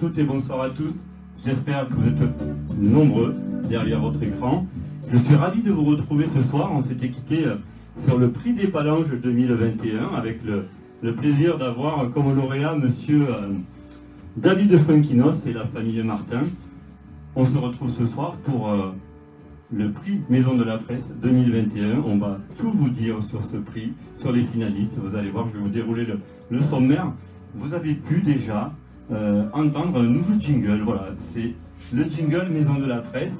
toutes et bonsoir à tous. J'espère que vous êtes nombreux derrière votre écran. Je suis ravi de vous retrouver ce soir. On s'était quitté sur le prix des Palanges 2021 avec le plaisir d'avoir comme lauréat monsieur David Fuenquinos et la famille Martin. On se retrouve ce soir pour le prix Maison de la Presse 2021. On va tout vous dire sur ce prix, sur les finalistes. Vous allez voir, je vais vous dérouler le sommaire. Vous avez pu déjà entendre un nouveau jingle. Voilà, c'est le jingle Maison de la Presse,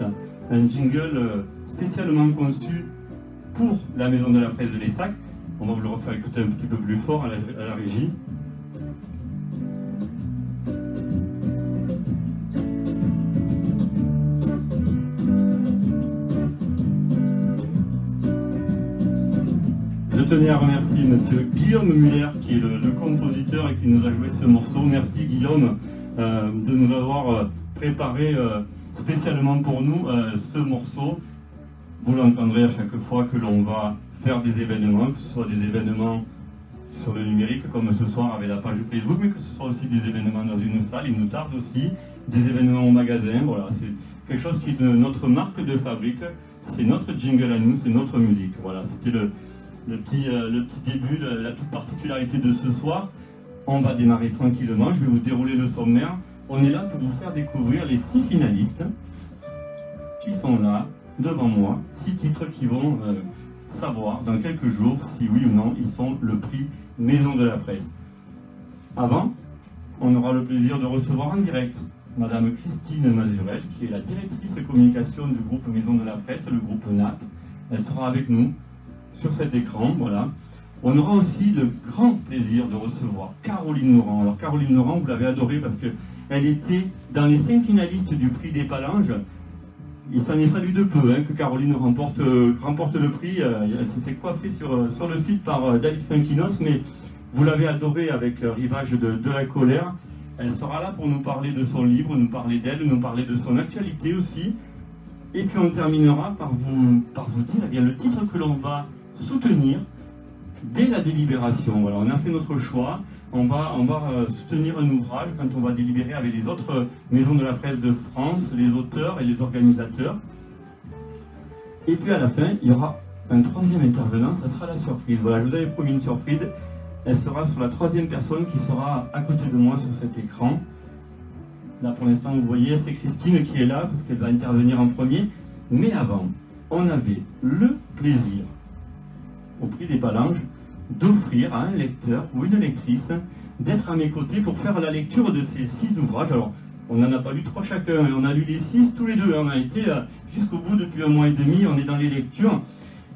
un jingle spécialement conçu pour la Maison de la Presse de l'Essac. On va vous le refaire écouter un petit peu plus fort à la régie. Je tenais à remercier monsieur Guillaume Muller qui est le compositeur et qui nous a joué ce morceau. Merci Guillaume de nous avoir préparé spécialement pour nous ce morceau. Vous l'entendrez à chaque fois que l'on va faire des événements, que ce soit des événements sur le numérique comme ce soir avec la page Facebook, mais que ce soit aussi des événements dans une salle. Il nous tarde aussi des événements au magasin. Voilà, c'est quelque chose qui est notre marque de fabrique. C'est notre jingle à nous, c'est notre musique. Voilà, c'était le petit début, la petite particularité de ce soir. On va démarrer tranquillement, je vais vous dérouler le sommaire. On est là pour vous faire découvrir les 6 finalistes qui sont là, devant moi. 6 titres qui vont savoir dans quelques jours si oui ou non ils sont le prix Maison de la Presse. Avant, on aura le plaisir de recevoir en direct Madame Christine Mazurel, qui est la directrice communication du groupe Maison de la Presse, le groupe NAP. Elle sera avec nous sur cet écran, voilà. On aura aussi le grand plaisir de recevoir Caroline Laurent. Alors Caroline Laurent, vous l'avez adorée parce qu'elle était dans les 5 finalistes du prix des Palanges. Il s'en est fallu de peu que Caroline remporte le prix. Elle s'était coiffée sur le fil par David Fuenquinos, mais vous l'avez adorée avec Rivage de la colère. Elle sera là pour nous parler de son livre, nous parler d'elle, nous parler de son actualité aussi. Et puis on terminera par vous dire bien le titre que l'on va soutenir dès la délibération. Voilà, on a fait notre choix. On va soutenir un ouvrage quand on va délibérer avec les autres maisons de la presse de France, les auteurs et les organisateurs. Et puis à la fin, il y aura un 3e intervenant, ça sera la surprise. Voilà, je vous avais promis une surprise. Elle sera sur la 3e personne qui sera à côté de moi sur cet écran. Là pour l'instant, vous voyez, c'est Christine qui est là parce qu'elle va intervenir en premier. Mais avant, on avait le plaisir, au prix des Palanges, d'offrir à un lecteur ou une lectrice d'être à mes côtés pour faire la lecture de ces 6 ouvrages. Alors, on n'en a pas lu 3 chacun, on a lu les 6 tous les deux. On a été jusqu'au bout depuis 1 mois et demi, on est dans les lectures.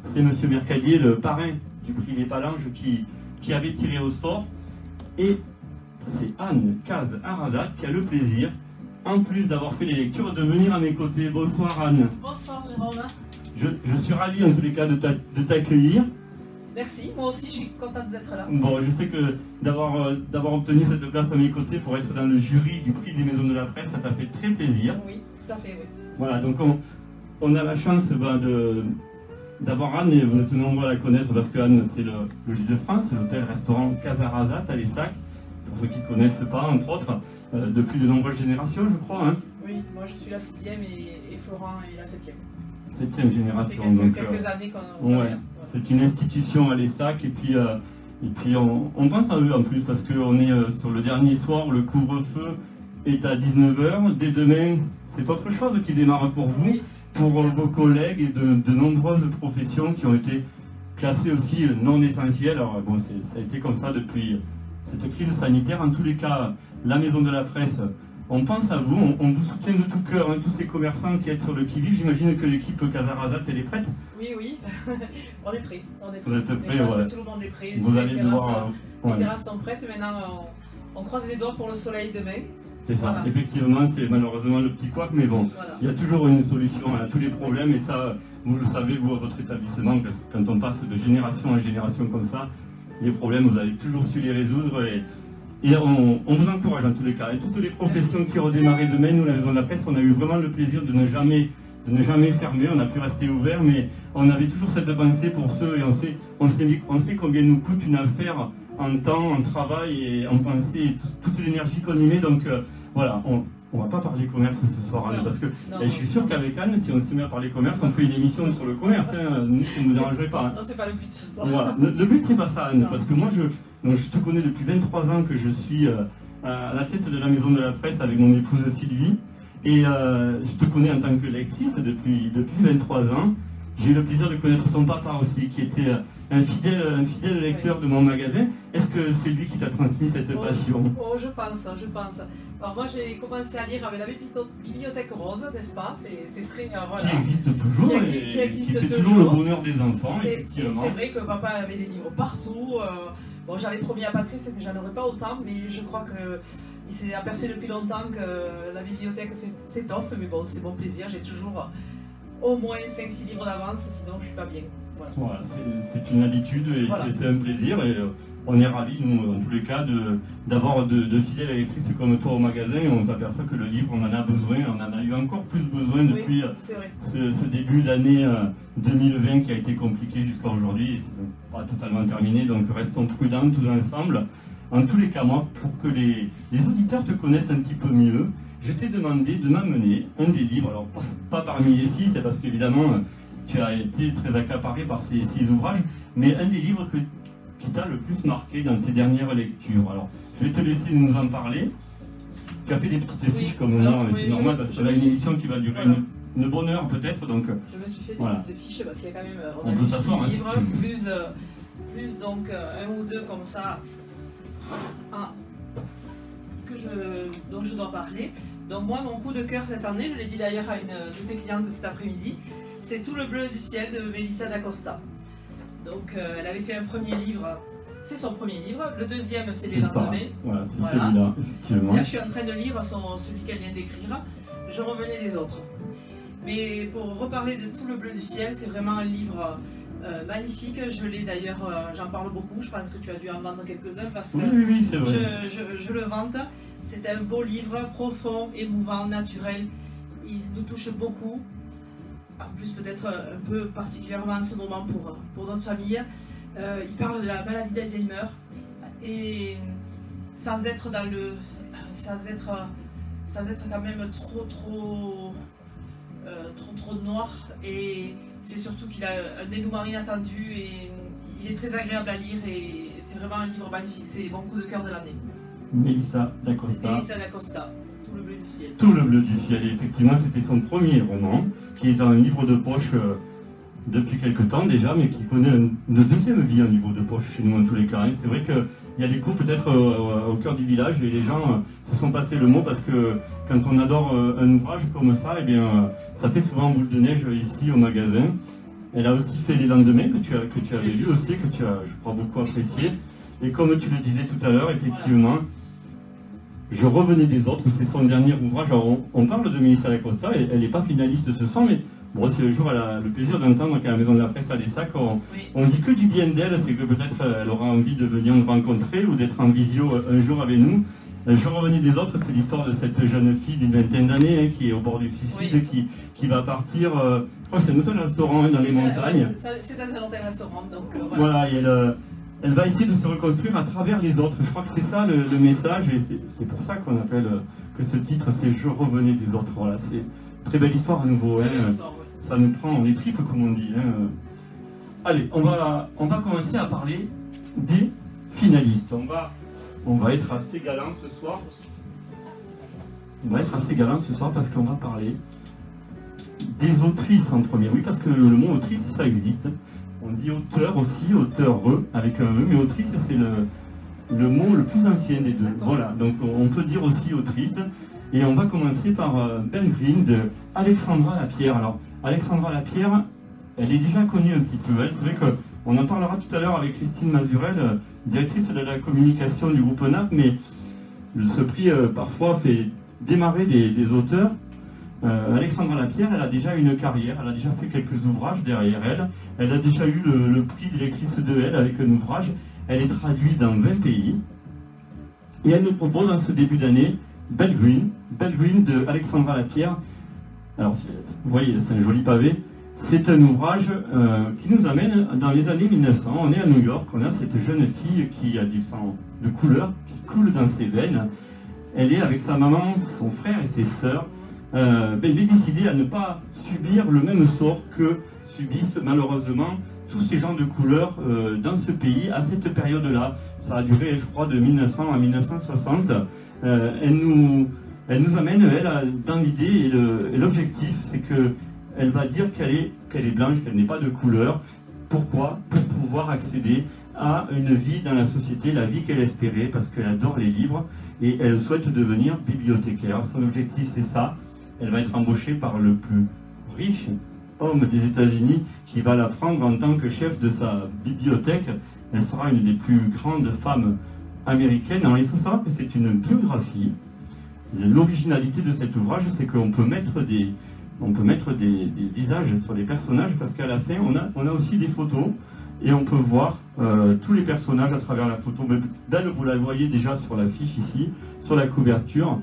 C'est monsieur Mercadier, le parrain du prix des Palanges, qui avait tiré au sort. Et c'est Anne Caz-Arrazat qui a le plaisir, en plus d'avoir fait les lectures, de venir à mes côtés. Bonsoir Anne. Bonsoir Jérôme. Je suis ravi en tous les cas de t'accueillir. Merci, moi aussi je suis contente d'être là. Bon, je sais que d'avoir obtenu cette place à mes côtés pour être dans le jury du prix des Maisons de la Presse, ça t'a fait très plaisir. Oui, tout à fait, oui. Voilà, donc on a la chance d'avoir Anne, et vous êtes nombreux à la connaître parce que Anne, c'est le l'Île-de-France, l'hôtel-restaurant Caz-Arrazat à l'Essac, pour ceux qui ne connaissent pas, entre autres, depuis de nombreuses générations, je crois. Hein. Oui, moi je suis la 6e et Florent est la 7e. 7e génération. Ça fait donc, quelques années qu'on ouais, c'est une institution à l'Essac et puis on pense à eux en plus parce qu'on est sur le dernier soir où le couvre-feu est à 19 h. Dès demain, c'est autre chose qui démarre pour vous, oui, pour vos collègues et de nombreuses professions qui ont été classées aussi non essentielles. Alors bon, ça a été comme ça depuis cette crise sanitaire. En tous les cas, la Maison de la Presse, on pense à vous, on vous soutient de tout cœur, hein, tous ces commerçants qui êtes sur le qui-vive. J'imagine que l'équipe Caz-Arrazat, elle est prête. Oui, oui, on est prêts. Vous êtes prêts, ouais. Tout le monde est prêt. Vous allez devoir... Les terrasses sont prêtes, maintenant on croise les doigts pour le soleil demain. C'est ça, voilà. Effectivement, c'est malheureusement le petit couac, mais bon, voilà. Il y a toujours une solution à tous les problèmes, et ça, vous le savez, vous, à votre établissement, quand on passe de génération en génération comme ça, les problèmes, vous avez toujours su les résoudre, et on vous encourage en tous les cas. Et toutes les professions qui ont démarré demain, nous, la Maison de la Presse, on a eu vraiment le plaisir de ne jamais fermer, on a pu rester ouvert, mais on avait toujours cette pensée pour ceux, et on sait combien nous coûte une affaire en temps, en travail et en pensée, toute l'énergie qu'on y met. Donc voilà, on va pas parler commerce ce soir, Anne, parce que je suis sûr qu'avec Anne, si on se met à parler commerce, on fait une émission sur le commerce, hein, nous, ça ne nous dérangerait pas. Hein. Non, c'est pas le but ce soir. Voilà. Le but, c'est pas ça, Anne, parce que moi, je te connais depuis 23 ans que je suis à la tête de la maison de la presse avec mon épouse Sylvie, et je te connais en tant que lectrice depuis 23 ans. J'ai eu le plaisir de connaître ton papa aussi, qui était un fidèle lecteur de mon magasin. Est-ce que c'est lui qui t'a transmis cette passion? Je pense. Alors moi j'ai commencé à lire avec la bibliothèque rose, n'est-ce pas? C'est très... voilà. Qui existe toujours qui fait toujours le bonheur des enfants, et effectivement. C'est vrai que papa avait des livres partout. Bon, j'avais promis à Patrice que j'en aurais pas autant, mais je crois qu'il s'est aperçu depuis longtemps que la bibliothèque s'étoffe, mais bon, c'est mon plaisir, j'ai toujours au moins 5-6 livres d'avance, sinon je suis pas bien. Voilà, c'est une habitude et voilà. C'est un plaisir et on est ravis, nous, en tous les cas, d'avoir de fidèles lectrices comme toi au magasin et on s'aperçoit que le livre, on en a besoin, on en a eu encore plus besoin depuis ce début d'année 2020 qui a été compliqué jusqu'à aujourd'hui et c'est pas totalement terminé, donc restons prudents tous ensemble. En tous les cas, moi, pour que les auditeurs te connaissent un petit peu mieux, je t'ai demandé de m'amener un des livres, alors pas parmi les 6, c'est parce qu'évidemment tu as été très accaparé par ces 6 ouvrages, mais un des livres qui t'a le plus marqué dans tes dernières lectures. Alors, je vais te laisser nous en parler. Tu as fait des petites fiches comme moi, c'est normal parce que là, une émission qui va durer une bonne heure peut-être. Donc, je me suis fait des petites fiches parce qu'il y a quand même on peut s'asseoir, 6 livres, plus donc un ou deux comme ça dont je dois parler. Donc moi, mon coup de cœur cette année, je l'ai dit d'ailleurs à une de tes clientes cet après-midi, c'est Tout le bleu du ciel de Melissa d'Acosta. Donc elle avait fait un premier livre, c'est son premier livre. Le deuxième, c'est Les Lendemains. Voilà, c'est celui-là, effectivement. Là, je suis en train de lire celui qu'elle vient d'écrire. Je revenais des autres. Mais pour reparler de Tout le bleu du ciel, c'est vraiment un livre magnifique. Je l'ai d'ailleurs, j'en parle beaucoup. Je pense que tu as dû en vendre quelques-uns parce que oui, c'est vrai. Je le vante. C'est un beau livre, profond, émouvant, naturel. Il nous touche beaucoup. En plus, peut-être un peu particulièrement en ce moment pour notre famille. Il parle de la maladie d'Alzheimer et sans être quand même trop noir. Et c'est surtout qu'il a un dénouement inattendu et il est très agréable à lire et c'est vraiment un livre magnifique. C'est mon coup de cœur de l'année. Melissa d'Acosta. Melissa d'Acosta, Tout le bleu du ciel. Tout le bleu du ciel, et effectivement c'était son premier roman, qui est un livre de poche depuis quelque temps déjà, mais qui connaît une deuxième vie, un livre de poche chez nous en tous les cas. C'est vrai qu'il y a des coups peut-être au cœur du village, et les gens se sont passés le mot, parce que quand on adore un ouvrage comme ça, eh bien, ça fait souvent boule de neige ici au magasin. Elle a aussi fait Les Lendemains, que tu avais lu aussi, que tu as, je crois, beaucoup apprécié. Et comme tu le disais tout à l'heure, effectivement, Je revenais des autres, c'est son dernier ouvrage. Alors, on parle de Melissa d'Acosta, elle n'est pas finaliste ce soir, mais bon, si un jour elle a le plaisir d'entendre qu'à la Maison de la Presse à l'ESSAC, on dit que du bien d'elle, c'est que peut-être elle aura envie de venir nous rencontrer ou d'être en visio un jour avec nous. Je revenais des autres, c'est l'histoire de cette jeune fille d'une vingtaine d'années qui est au bord du suicide, qui va partir, je crois que c'est un hôtel-restaurant dans les montagnes. C'est dans un hôtel-restaurant, donc voilà. Et elle va essayer de se reconstruire à travers les autres. Je crois que c'est ça le message, et c'est pour ça qu'on appelle que ce titre, c'est « Je revenais des autres ». Voilà, c'est une très belle histoire à nouveau. Ça nous prend les tripes, comme on dit. Allez, on va commencer à parler des finalistes. On va être assez galant ce soir. Parce qu'on va parler des autrices en premier. Oui, parce que le mot autrice, ça existe. On dit auteur aussi, auteureux, avec un E, mais autrice, c'est le mot le plus ancien des deux. Voilà, donc on peut dire aussi autrice. Et on va commencer par Ben Green de Alexandra Lapierre. Alors, Alexandra Lapierre, elle est déjà connue un petit peu. C'est vrai qu'on en parlera tout à l'heure avec Christine Mazurel, directrice de la communication du groupe NAP, mais ce prix parfois fait démarrer des auteurs. Alexandra Lapierre, elle a déjà une carrière, elle a déjà fait quelques ouvrages derrière elle. Elle a déjà eu le prix de lectrice de Elle avec un ouvrage. Elle est traduite dans 20 pays. Et elle nous propose en ce début d'année Belle Green de Alexandra Lapierre. Alors, vous voyez, c'est un joli pavé. C'est un ouvrage qui nous amène dans les années 1900. On est à New York, on a cette jeune fille qui a du sang de couleur, qui coule dans ses veines. elle est avec sa maman, son frère et ses sœurs, elle est décidée à ne pas subir le même sort que subissent malheureusement tous ces gens de couleur dans ce pays à cette période-là. Ça a duré, je crois, de 1900 à 1960. Elle nous amène, elle, dans l'idée, et l'objectif, c'est qu'elle va dire qu'elle est blanche, qu'elle n'est pas de couleur. Pourquoi? Pour pouvoir accéder à une vie dans la société, la vie qu'elle espérait, parce qu'elle adore les livres, et elle souhaite devenir bibliothécaire. Son objectif, c'est ça. Elle va être embauchée par le plus riche homme des États-Unis qui va la prendre en tant que chef de sa bibliothèque. Elle sera une des plus grandes femmes américaines. Alors il faut savoir que c'est une biographie. L'originalité de cet ouvrage, c'est qu'on peut mettre des visages sur les personnages, parce qu'à la fin, on a aussi des photos, et on peut voir tous les personnages à travers la photo. Belle, vous la voyez déjà sur l'affiche ici, sur la couverture.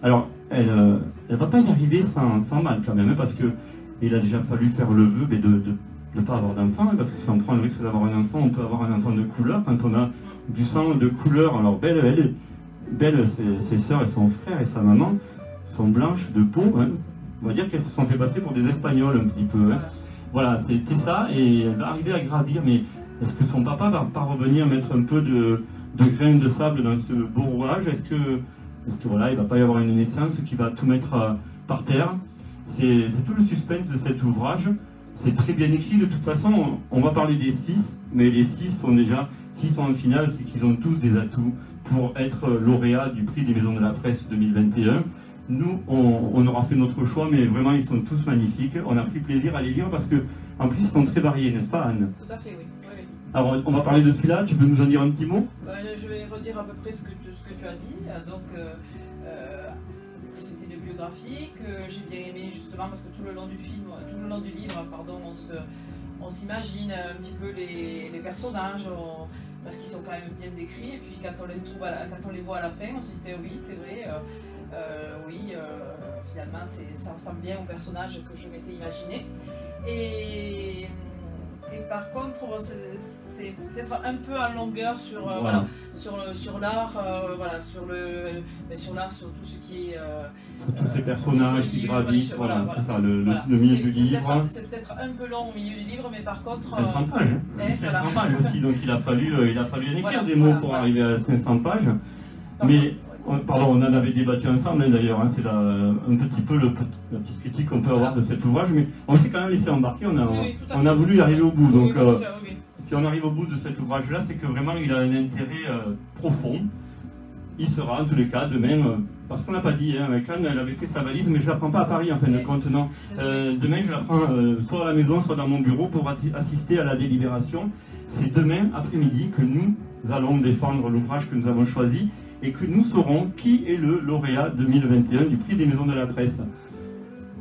Alors, elle ne va pas y arriver sans mal quand même, parce qu'il a déjà fallu faire le vœu de ne pas avoir d'enfant, parce que si on prend le risque d'avoir un enfant, on peut avoir un enfant de couleur quand on a du sang de couleur. Alors Belle, ses sœurs et son frère et sa maman sont blanches de peau, hein. On va dire qu'elles se sont fait passer pour des Espagnols un petit peu, hein. Voilà, c'était ça, et elle va arriver à gravir, mais est-ce que son papa va pas revenir mettre un peu de graines de sable dans ce beau rouage? Est-ce que voilà, il va pas y avoir une naissance qui va tout mettre par terre? C'est tout le suspense de cet ouvrage. C'est très bien écrit. De toute façon, on va parler des 6, mais les 6 sont déjà, s'ils sont en finale, c'est qu'ils ont tous des atouts pour être lauréats du prix des Maisons de la Presse 2021. Nous, on aura fait notre choix, mais vraiment, ils sont tous magnifiques. On a pris plaisir à les lire parce que, en plus, ils sont très variés, n'est-ce pas, Anne? Tout à fait, oui. Oui. Alors, on va parler de celui-là. Tu peux nous en dire un petit mot? Je vais redire à peu près ce que tu as dit. Donc, c'était une biographie que j'ai bien aimé justement parce que tout le long du livre, on s'imagine un petit peu les personnages, parce qu'ils sont quand même bien décrits. Et puis quand on les voit à la fin, on se dit oui, c'est vrai. Finalement, ça ressemble bien au personnage que je m'étais imaginé. Et par contre, c'est peut-être un peu en longueur sur l'art, sur tout ce qui est... sur tous ces personnages qui gravitent, voilà, c'est ça, le milieu du livre. C'est peut-être un peu long au milieu du livre, mais par contre... 500 pages, hein. 500 pages aussi, donc il a fallu en écrire des mots pour arriver à 500 pages. Mais... Pardon, on en avait débattu ensemble, hein, d'ailleurs, hein, c'est un petit peu la petite critique qu'on peut avoir de cet ouvrage, mais on s'est quand même laissé embarquer, on a voulu y arriver au bout. Donc, si on arrive au bout de cet ouvrage-là, c'est que vraiment il a un intérêt profond. Il sera en tous les cas demain, parce qu'on n'a pas dit, hein, avec Anne, elle avait fait sa valise, mais je ne la prends pas à Paris en fin de compte, non. Demain, je la prends soit à la maison, soit dans mon bureau pour assister à la délibération. C'est demain après-midi que nous allons défendre l'ouvrage que nous avons choisi, et que nous saurons qui est le lauréat 2021 du prix des Maisons de la Presse.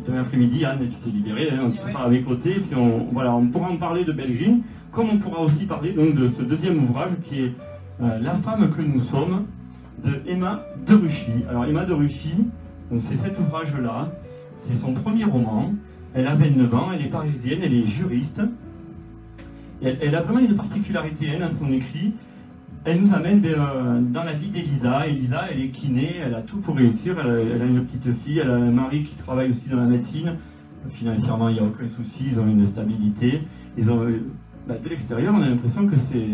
Demain après-midi, Anne, tu t'es libérée, hein, tu seras à mes côtés, et puis on pourra en parler de Belgrine, comme on pourra aussi parler donc, de ce deuxième ouvrage qui est La femme que nous sommes, de Emma de Ruchy. Alors Emma de Ruchy, c'est cet ouvrage-là, c'est son premier roman, elle a 29 ans, elle est parisienne, elle est juriste, et elle a vraiment une particularité dans son écrit. Elle nous amène dans la vie d'Elisa. Elisa, elle est kiné, elle a tout pour réussir. Elle a une petite fille, elle a un mari qui travaille aussi dans la médecine. Financièrement, il n'y a aucun souci, ils ont une stabilité. Ils ont, de l'extérieur, on a l'impression que c'est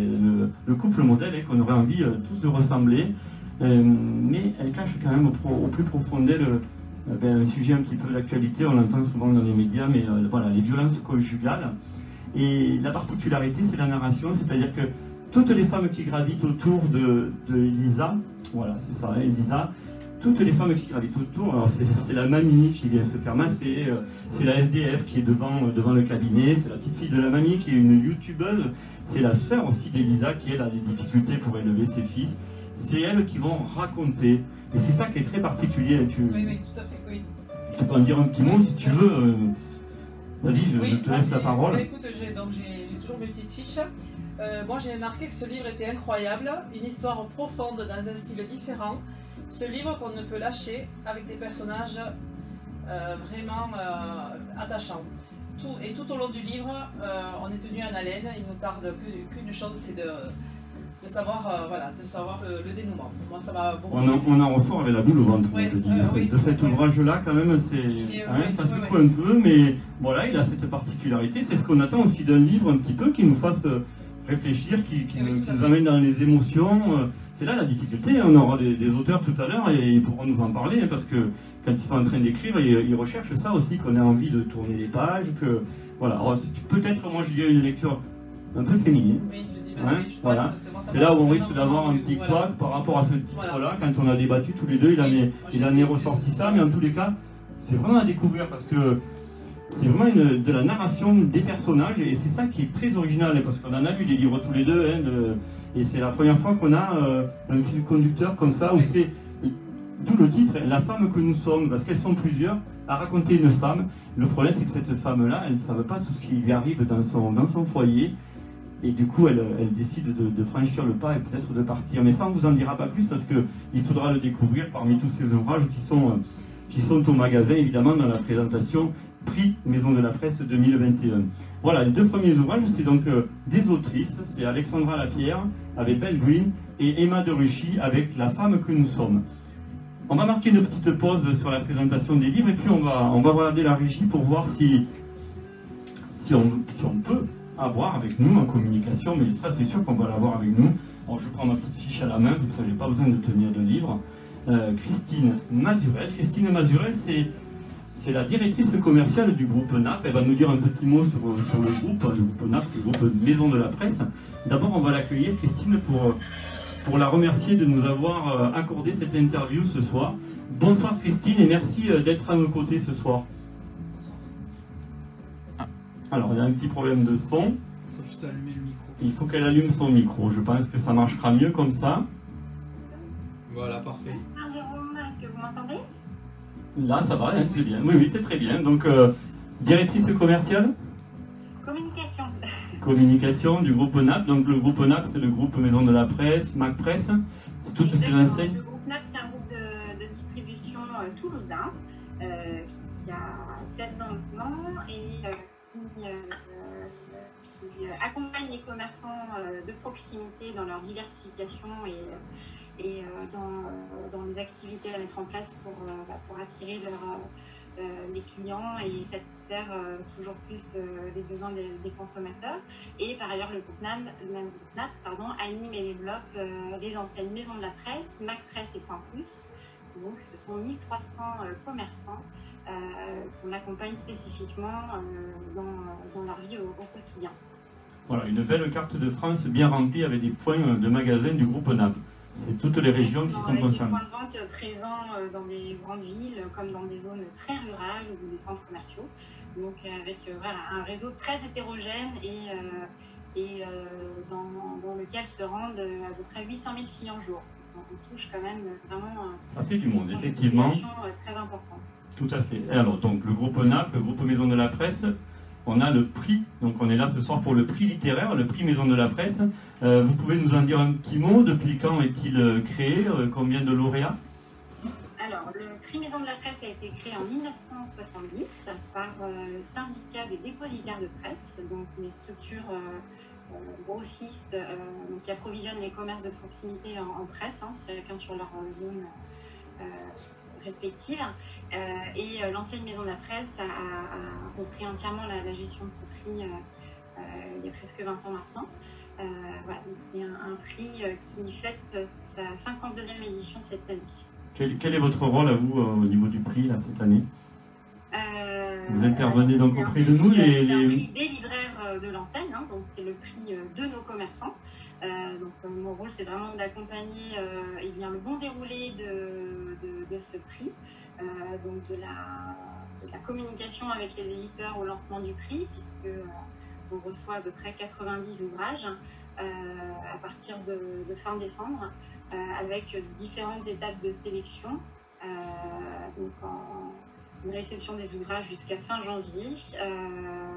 le couple modèle et qu'on aurait envie tous de ressembler. Mais elle cache quand même au plus profond d'elle un sujet un petit peu d'actualité. On l'entend souvent dans les médias, mais voilà, les violences conjugales. Et la particularité, c'est la narration, c'est-à-dire que toutes les femmes qui gravitent autour de Elisa, voilà, c'est ça, Elisa, toutes les femmes qui gravitent autour, alors c'est la mamie qui vient se faire masser, c'est la SDF qui est devant le cabinet, c'est la petite fille de la mamie qui est une youtubeuse, c'est la sœur aussi d'Elisa qui elle a des difficultés pour élever ses fils, c'est elles qui vont raconter, et c'est ça qui est très particulier. Oui, tout à fait, oui. Tu peux en dire un petit mot si tu veux, vas-y, je te laisse la parole. Écoute, j'ai toujours mes petites fiches. Moi j'ai marqué que ce livre était incroyable, une histoire profonde dans un style différent, ce livre qu'on ne peut lâcher avec des personnages vraiment attachants. Tout au long du livre, on est tenu en haleine, il nous tarde qu'une chose, c'est savoir, voilà, de savoir le dénouement. Moi, ça m'a beaucoup... On en ressort avec la boule au ventre, Ouais, je dis, oui, de cet ouvrage-là, quand même, ça secoue un peu, mais voilà, il a cette particularité. C'est ce qu'on attend aussi d'un livre un petit peu qui nous fasse réfléchir, qui nous amène dans les émotions. C'est là la difficulté. On aura des auteurs tout à l'heure et ils pourront nous en parler, parce que quand ils sont en train d'écrire, ils recherchent ça aussi, qu'on ait envie de tourner les pages, que voilà. Peut-être, moi, je dirais une lecture un peu féminine. Oui, voilà. C'est là où on risque d'avoir un petit couac par rapport à ce titre-là. Quand on a débattu tous les deux, il en est ressorti ça, mais en tous les cas, c'est vraiment à découvrir parce que c'est vraiment de la narration des personnages et c'est ça qui est très original parce qu'on en a lu des livres tous les deux et c'est la première fois qu'on a un fil conducteur comme ça où c'est, d'où le titre, La femme que nous sommes, parce qu'elles sont plusieurs à raconter une femme. Le problème, c'est que cette femme-là, elle ne savait pas tout ce qui lui arrive dans son foyer. Et du coup, elle décide de franchir le pas et peut-être de partir. Mais ça, on ne vous en dira pas plus parce qu'il faudra le découvrir parmi tous ces ouvrages qui sont au magasin, évidemment, dans la présentation Prix Maison de la Presse 2021. Voilà, les deux premiers ouvrages, c'est donc des autrices. C'est Alexandra Lapierre avec Belle Green et Emma de Ruchy avec La femme que nous sommes. On va marquer une petite pause sur la présentation des livres et puis on va regarder la régie pour voir si on peut avoir avec nous en communication, mais ça c'est sûr qu'on va l'avoir avec nous. Alors, je prends ma petite fiche à la main, vous savez, pas besoin de tenir de livre. Christine Mazurel. Christine Mazurel, c'est la directrice commerciale du groupe NAP. Elle va nous dire un petit mot sur le groupe. Le groupe NAP, c'est le groupe Maison de la Presse. D'abord, on va l'accueillir, Christine, pour la remercier de nous avoir accordé cette interview ce soir. Bonsoir Christine et merci d'être à nos côtés ce soir. Alors, il y a un petit problème de son. Il faut juste allumer le micro. Il faut qu'elle allume son micro. Je pense que ça marchera mieux comme ça. Voilà, parfait. Jérôme, est-ce que vous m'entendez? Là, ça va, hein, c'est bien. Oui, c'est très bien. Donc, directrice commerciale? Communication. Communication du groupe NAP. Donc, le groupe NAP, c'est le groupe Maison de la Presse, Mac Presse. C'est toutes ces enseignes. Le groupe NAP, c'est un groupe de distribution toulousain qui a 16 ans maintenant et qui accompagne les commerçants de proximité dans leur diversification et dans les activités à mettre en place pour attirer les clients et satisfaire toujours plus les besoins des consommateurs. Et par ailleurs, le groupe NAP anime et développe des enseignes Maison de la Presse, Mac Presse et Point Plus. Donc ce sont 1300 commerçants qu'on accompagne spécifiquement dans leur vie au quotidien. Voilà, une belle carte de France bien remplie avec des points de magasins du groupe NAP. C'est toutes les régions qui sont concernées. Des points de vente présents dans des grandes villes comme dans des zones très rurales ou des centres commerciaux. Donc avec un réseau très hétérogène et dans lequel se rendent à peu près 800 000 clients jour. Donc on touche quand même vraiment ça fait du monde, effectivement. Très importante. Tout à fait. Et alors, donc, le groupe NAP, le groupe Maison de la Presse, on a le prix, donc on est là ce soir pour le prix littéraire, le prix Maison de la Presse. Vous pouvez nous en dire un petit mot? Depuis quand est-il créé? Combien de lauréats? Alors, le prix Maison de la Presse a été créé en 1970 par le syndicat des dépositaires de presse, donc une structure grossiste qui approvisionne les commerces de proximité en presse, chacun sur leur zone respective. Et l'enseigne Maison de la Presse a repris entièrement la gestion de ce prix il y a presque 20 ans maintenant. Voilà, c'est un prix qui fête sa 52e édition cette année. Quel est votre rôle à vous au niveau du prix là, cette année? Vous intervenez donc auprès de nous C'est un prix des libraires de l'enseigne, donc c'est le prix de nos commerçants. Donc mon rôle c'est vraiment d'accompagner le bon déroulé de ce prix, donc de la communication avec les éditeurs au lancement du prix, puisque on reçoit à peu près 90 ouvrages à partir de fin décembre, avec différentes étapes de sélection, donc une réception des ouvrages jusqu'à fin janvier,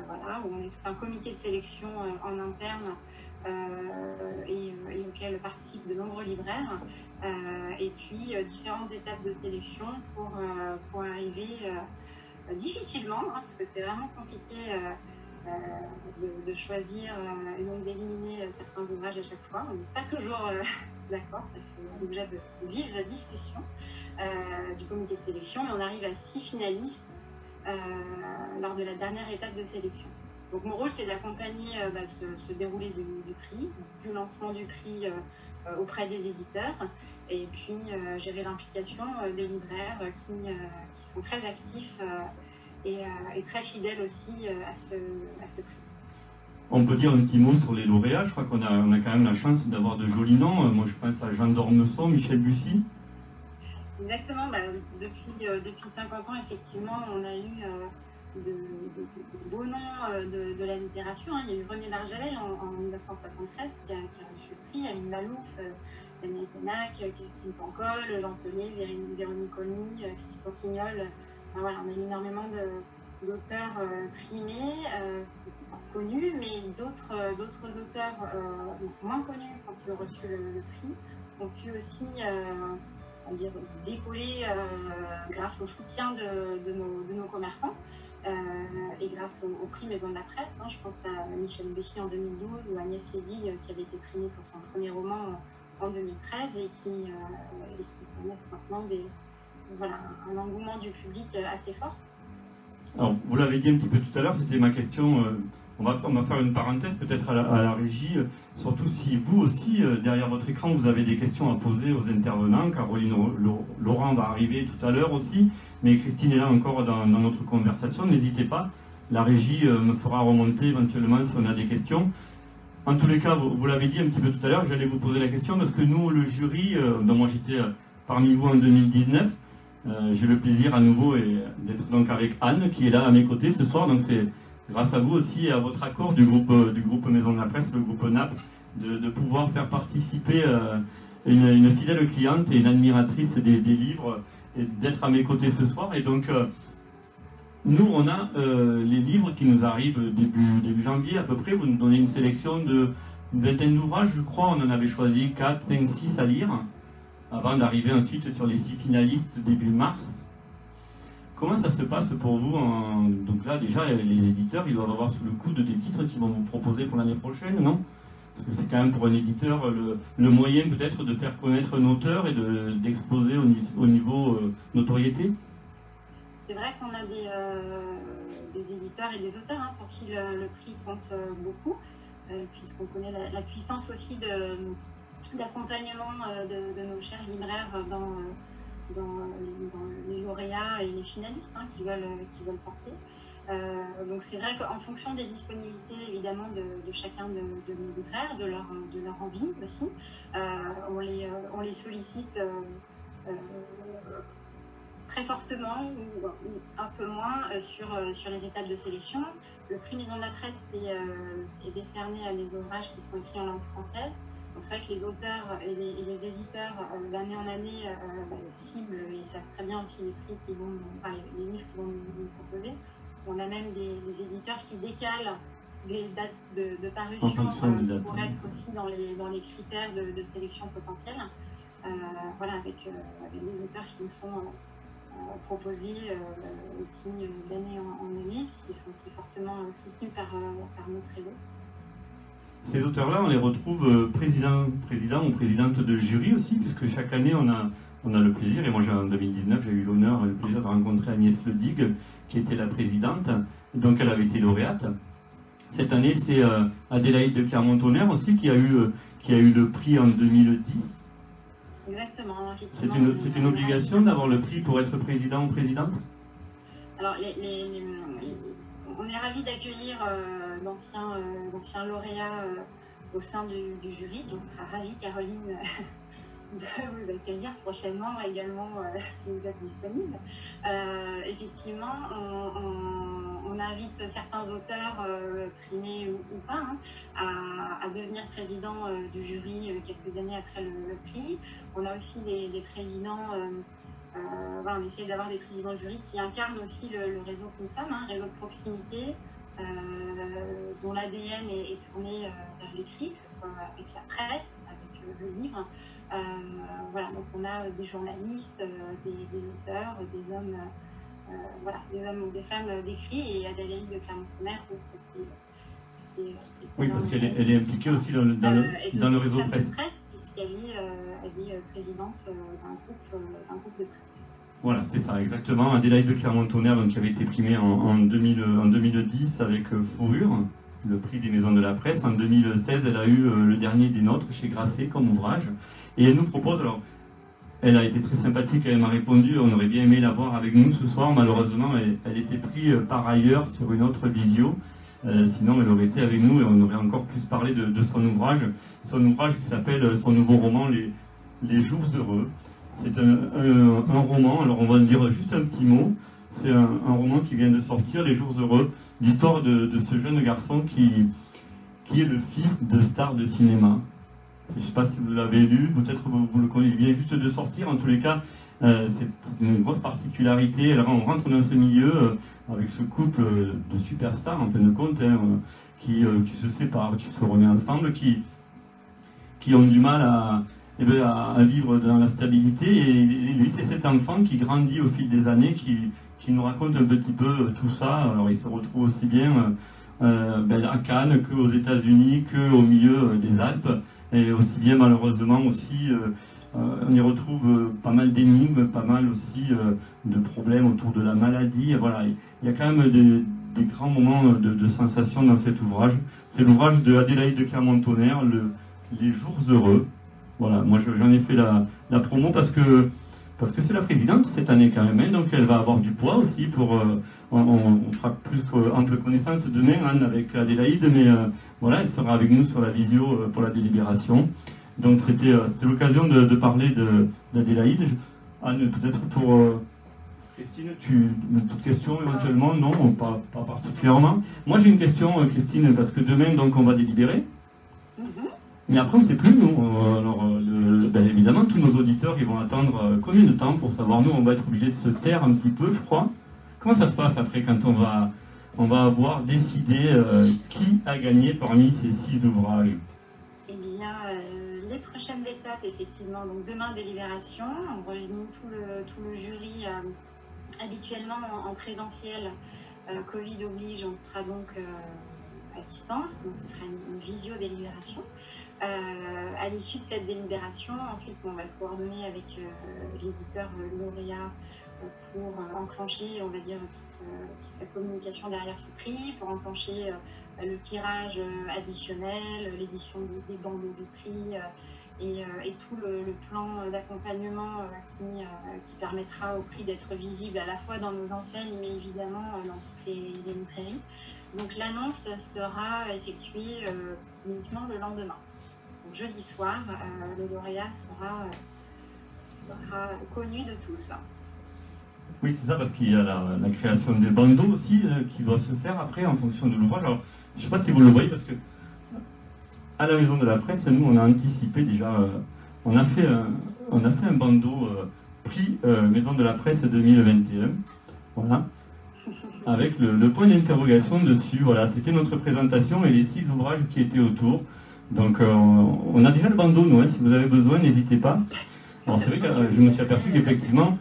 voilà, où on est tout un comité de sélection en interne et auquel participent de nombreux libraires, et puis différentes étapes de sélection pour arriver difficilement, parce que c'est vraiment compliqué de choisir et donc d'éliminer certains ouvrages à chaque fois. On n'est pas toujours d'accord, ça fait l'objet de vives discussions du comité de sélection, et on arrive à 6 finalistes lors de la dernière étape de sélection. Donc mon rôle, c'est d'accompagner ce déroulé du prix, du lancement du prix auprès des éditeurs, et puis gérer l'implication des libraires qui sont très actifs et très fidèles aussi à ce prix. On peut dire un petit mot sur les lauréats. Je crois qu'on a quand même la chance d'avoir de jolis noms. Moi, je pense à Jean d'Ormesson, Michel Bussy. Exactement. Depuis 50 ans, effectivement, on a eu de beaux noms de la littérature. Il y a eu René Largelet en 1973 qui a reçu le prix, Aline Malouf, Daniel Pénac, Christine Pancol, Jean Tenet, Véronique Colny, Christian Signol. Voilà, on a eu énormément d'auteurs primés, connus, mais d'autres auteurs moins connus quand ils ont reçu le prix ont pu aussi décoller grâce au soutien de nos commerçants et grâce au prix Maison de la Presse. Je pense à Michel Béchy en 2012 ou Agnès Sédig qui avait été primée pour son premier roman en 2013 et qui connaissent maintenant un engouement du public assez fort. Alors, vous l'avez dit un petit peu tout à l'heure, c'était ma question. On va faire une parenthèse peut-être à la régie, surtout si vous aussi, derrière votre écran, vous avez des questions à poser aux intervenants. Caroline Laurent va arriver tout à l'heure aussi, mais Christine est là encore dans notre conversation. N'hésitez pas, la régie me fera remonter éventuellement si on a des questions. En tous les cas, vous l'avez dit un petit peu tout à l'heure, j'allais vous poser la question parce que nous, le jury, dont moi j'étais parmi vous en 2019, j'ai le plaisir à nouveau d'être donc avec Anne qui est là à mes côtés ce soir. Donc c'est grâce à vous aussi et à votre accord du groupe Maison de la Presse, le groupe NAP, de pouvoir faire participer une fidèle cliente et une admiratrice des livres et d'être à mes côtés ce soir. Et donc nous on a les livres qui nous arrivent début janvier à peu près. Vous nous donnez une sélection d'une vingtaine d'ouvrages, je crois. On en avait choisi 4, 5, 6 à lire avant d'arriver ensuite sur les 6 finalistes début mars. Comment ça se passe pour vous Donc là, déjà, les éditeurs, ils doivent avoir sous le coude des titres qu'ils vont vous proposer pour l'année prochaine, non? Parce que c'est quand même pour un éditeur le moyen peut-être de faire connaître un auteur et d'exploser au niveau notoriété. C'est vrai qu'on a des éditeurs et des auteurs pour qui le prix compte beaucoup, puisqu'on connaît la puissance aussi d'accompagnement de nos chers libraires dans les lauréats et les finalistes qui veulent porter. Donc c'est vrai qu'en fonction des disponibilités évidemment de chacun de nos libraires, de leur envie aussi, on les sollicite très fortement ou un peu moins sur les étapes de sélection. Le prix Maison de la Presse est décerné à des ouvrages qui sont écrits en langue française. Donc c'est vrai que les auteurs et les éditeurs, d'année en année, ciblent et savent très bien aussi les prix les livres qu'ils vont nous proposer. On a même des éditeurs qui décalent les dates de parution pour être aussi dans les critères de sélection potentielle. Avec des auteurs qui nous sont proposés aussi d'année en année, qui sont aussi fortement soutenus par notre réseau. Ces auteurs-là, on les retrouve président ou présidente de jury aussi, puisque chaque année, on a le plaisir, et moi en 2019, j'ai eu l'honneur et le plaisir de rencontrer Agnès Ledig, qui était la présidente, donc elle avait été lauréate. Cette année, c'est Adélaïde de Clermont-Tonnerre aussi, qui a eu le prix en 2010. Exactement. C'est une obligation d'avoir le prix pour être président ou présidente? Alors, on est ravis d'accueillir d'anciens lauréats au sein du jury. Donc, on sera ravis, Caroline, de vous accueillir prochainement également si vous êtes disponible. Effectivement, on invite certains auteurs, primés ou pas, à devenir président du jury quelques années après le prix. On a aussi des présidents. On essaie d'avoir des présidents de jury qui incarnent aussi le réseau que nous sommes, un réseau de proximité dont l'ADN est tourné vers l'écrit, avec la presse, avec le livre. Donc on a des journalistes, des auteurs, des hommes voilà, des hommes ou des femmes décrits, et Adélaïde de Clermont-Tonnerre, oui, parce qu'elle est impliquée aussi dans le réseau presse. Puisqu'elle est présidente d'un groupe de presse. Voilà, c'est ça, exactement. Adélaïde de Clermont-Tonnerre, qui avait été primée en 2010 avec Fourrure, le prix des maisons de la presse. En 2016, elle a eu le dernier des nôtres chez Grasset comme ouvrage. Et elle nous propose, alors, elle a été très sympathique, elle m'a répondu, on aurait bien aimé la voir avec nous ce soir. Malheureusement, elle était prise par ailleurs sur une autre visio. Sinon, elle aurait été avec nous et on aurait encore plus parlé de son ouvrage. Son ouvrage qui s'appelle, son nouveau roman, Les Jours Heureux. C'est un roman, alors on va dire juste un petit mot. C'est un roman qui vient de sortir, Les Jours Heureux, l'histoire de ce jeune garçon qui est le fils de stars de cinéma. Je ne sais pas si vous l'avez lu, peut-être vous le connaissez, il vient juste de sortir. En tous les cas, c'est une grosse particularité. Alors, on rentre dans ce milieu avec ce couple de superstars, en fin de compte, qui se séparent, qui se remettent ensemble, qui ont du mal à vivre dans la stabilité. Et lui, c'est cet enfant qui grandit au fil des années, qui nous raconte un petit peu tout ça. Alors, il se retrouve aussi bien à Cannes qu'aux États-Unis, qu'au milieu des Alpes. Et aussi bien, malheureusement, aussi, on y retrouve pas mal d'énigmes, pas mal aussi de problèmes autour de la maladie. Et voilà, il y a quand même des grands moments de sensations dans cet ouvrage. C'est l'ouvrage de Adélaïde de Clermont-Tonnerre, Les Jours Heureux. Voilà, moi j'en ai fait la promo parce que c'est la présidente cette année quand même, donc elle va avoir du poids aussi pour... on fera plus qu'ample connaissance demain, Anne, avec Adélaïde, mais voilà, elle sera avec nous sur la visio pour la délibération. Donc c'était l'occasion de parler d'Adélaïde. Anne, peut-être pour... Christine, une petite question éventuellement? Non, pas particulièrement. Moi j'ai une question, Christine, parce que demain donc on va délibérer. Mais après, on ne sait plus, nous. Évidemment, tous nos auditeurs, ils vont attendre combien de temps pour savoir? Nous, on va être obligés de se taire un petit peu, je crois. Comment ça se passe après, quand on va avoir décidé qui a gagné parmi ces 6 ouvrages? Eh bien, les prochaines étapes, effectivement, donc demain, délibération. On réunit tout le jury habituellement en présentiel. Covid oblige, on sera donc à distance. Donc, ce sera une visio-délibération. À l'issue de cette délibération, ensuite, on va se coordonner avec l'éditeur lauréat pour enclencher, on va dire, toute la communication derrière ce prix, pour enclencher le tirage additionnel, l'édition des bandeaux de prix et tout le plan d'accompagnement qui permettra au prix d'être visible à la fois dans nos enseignes, mais évidemment dans toutes les librairies. Donc l'annonce sera effectuée uniquement le lendemain. Donc, jeudi soir, le lauréat sera connu de tous. Oui, c'est ça, parce qu'il y a la création des bandeaux aussi qui doit se faire après en fonction de l'ouvrage. Alors, je ne sais pas si vous le voyez, parce que à la Maison de la Presse, nous, on a anticipé déjà, on a fait un bandeau prix Maison de la Presse 2021, voilà, avec le point d'interrogation dessus. Voilà, c'était notre présentation et les 6 ouvrages qui étaient autour. Donc, on a déjà le bandeau, nous, hein, si vous avez besoin, n'hésitez pas. Alors, c'est vrai que je me suis aperçu qu'effectivement,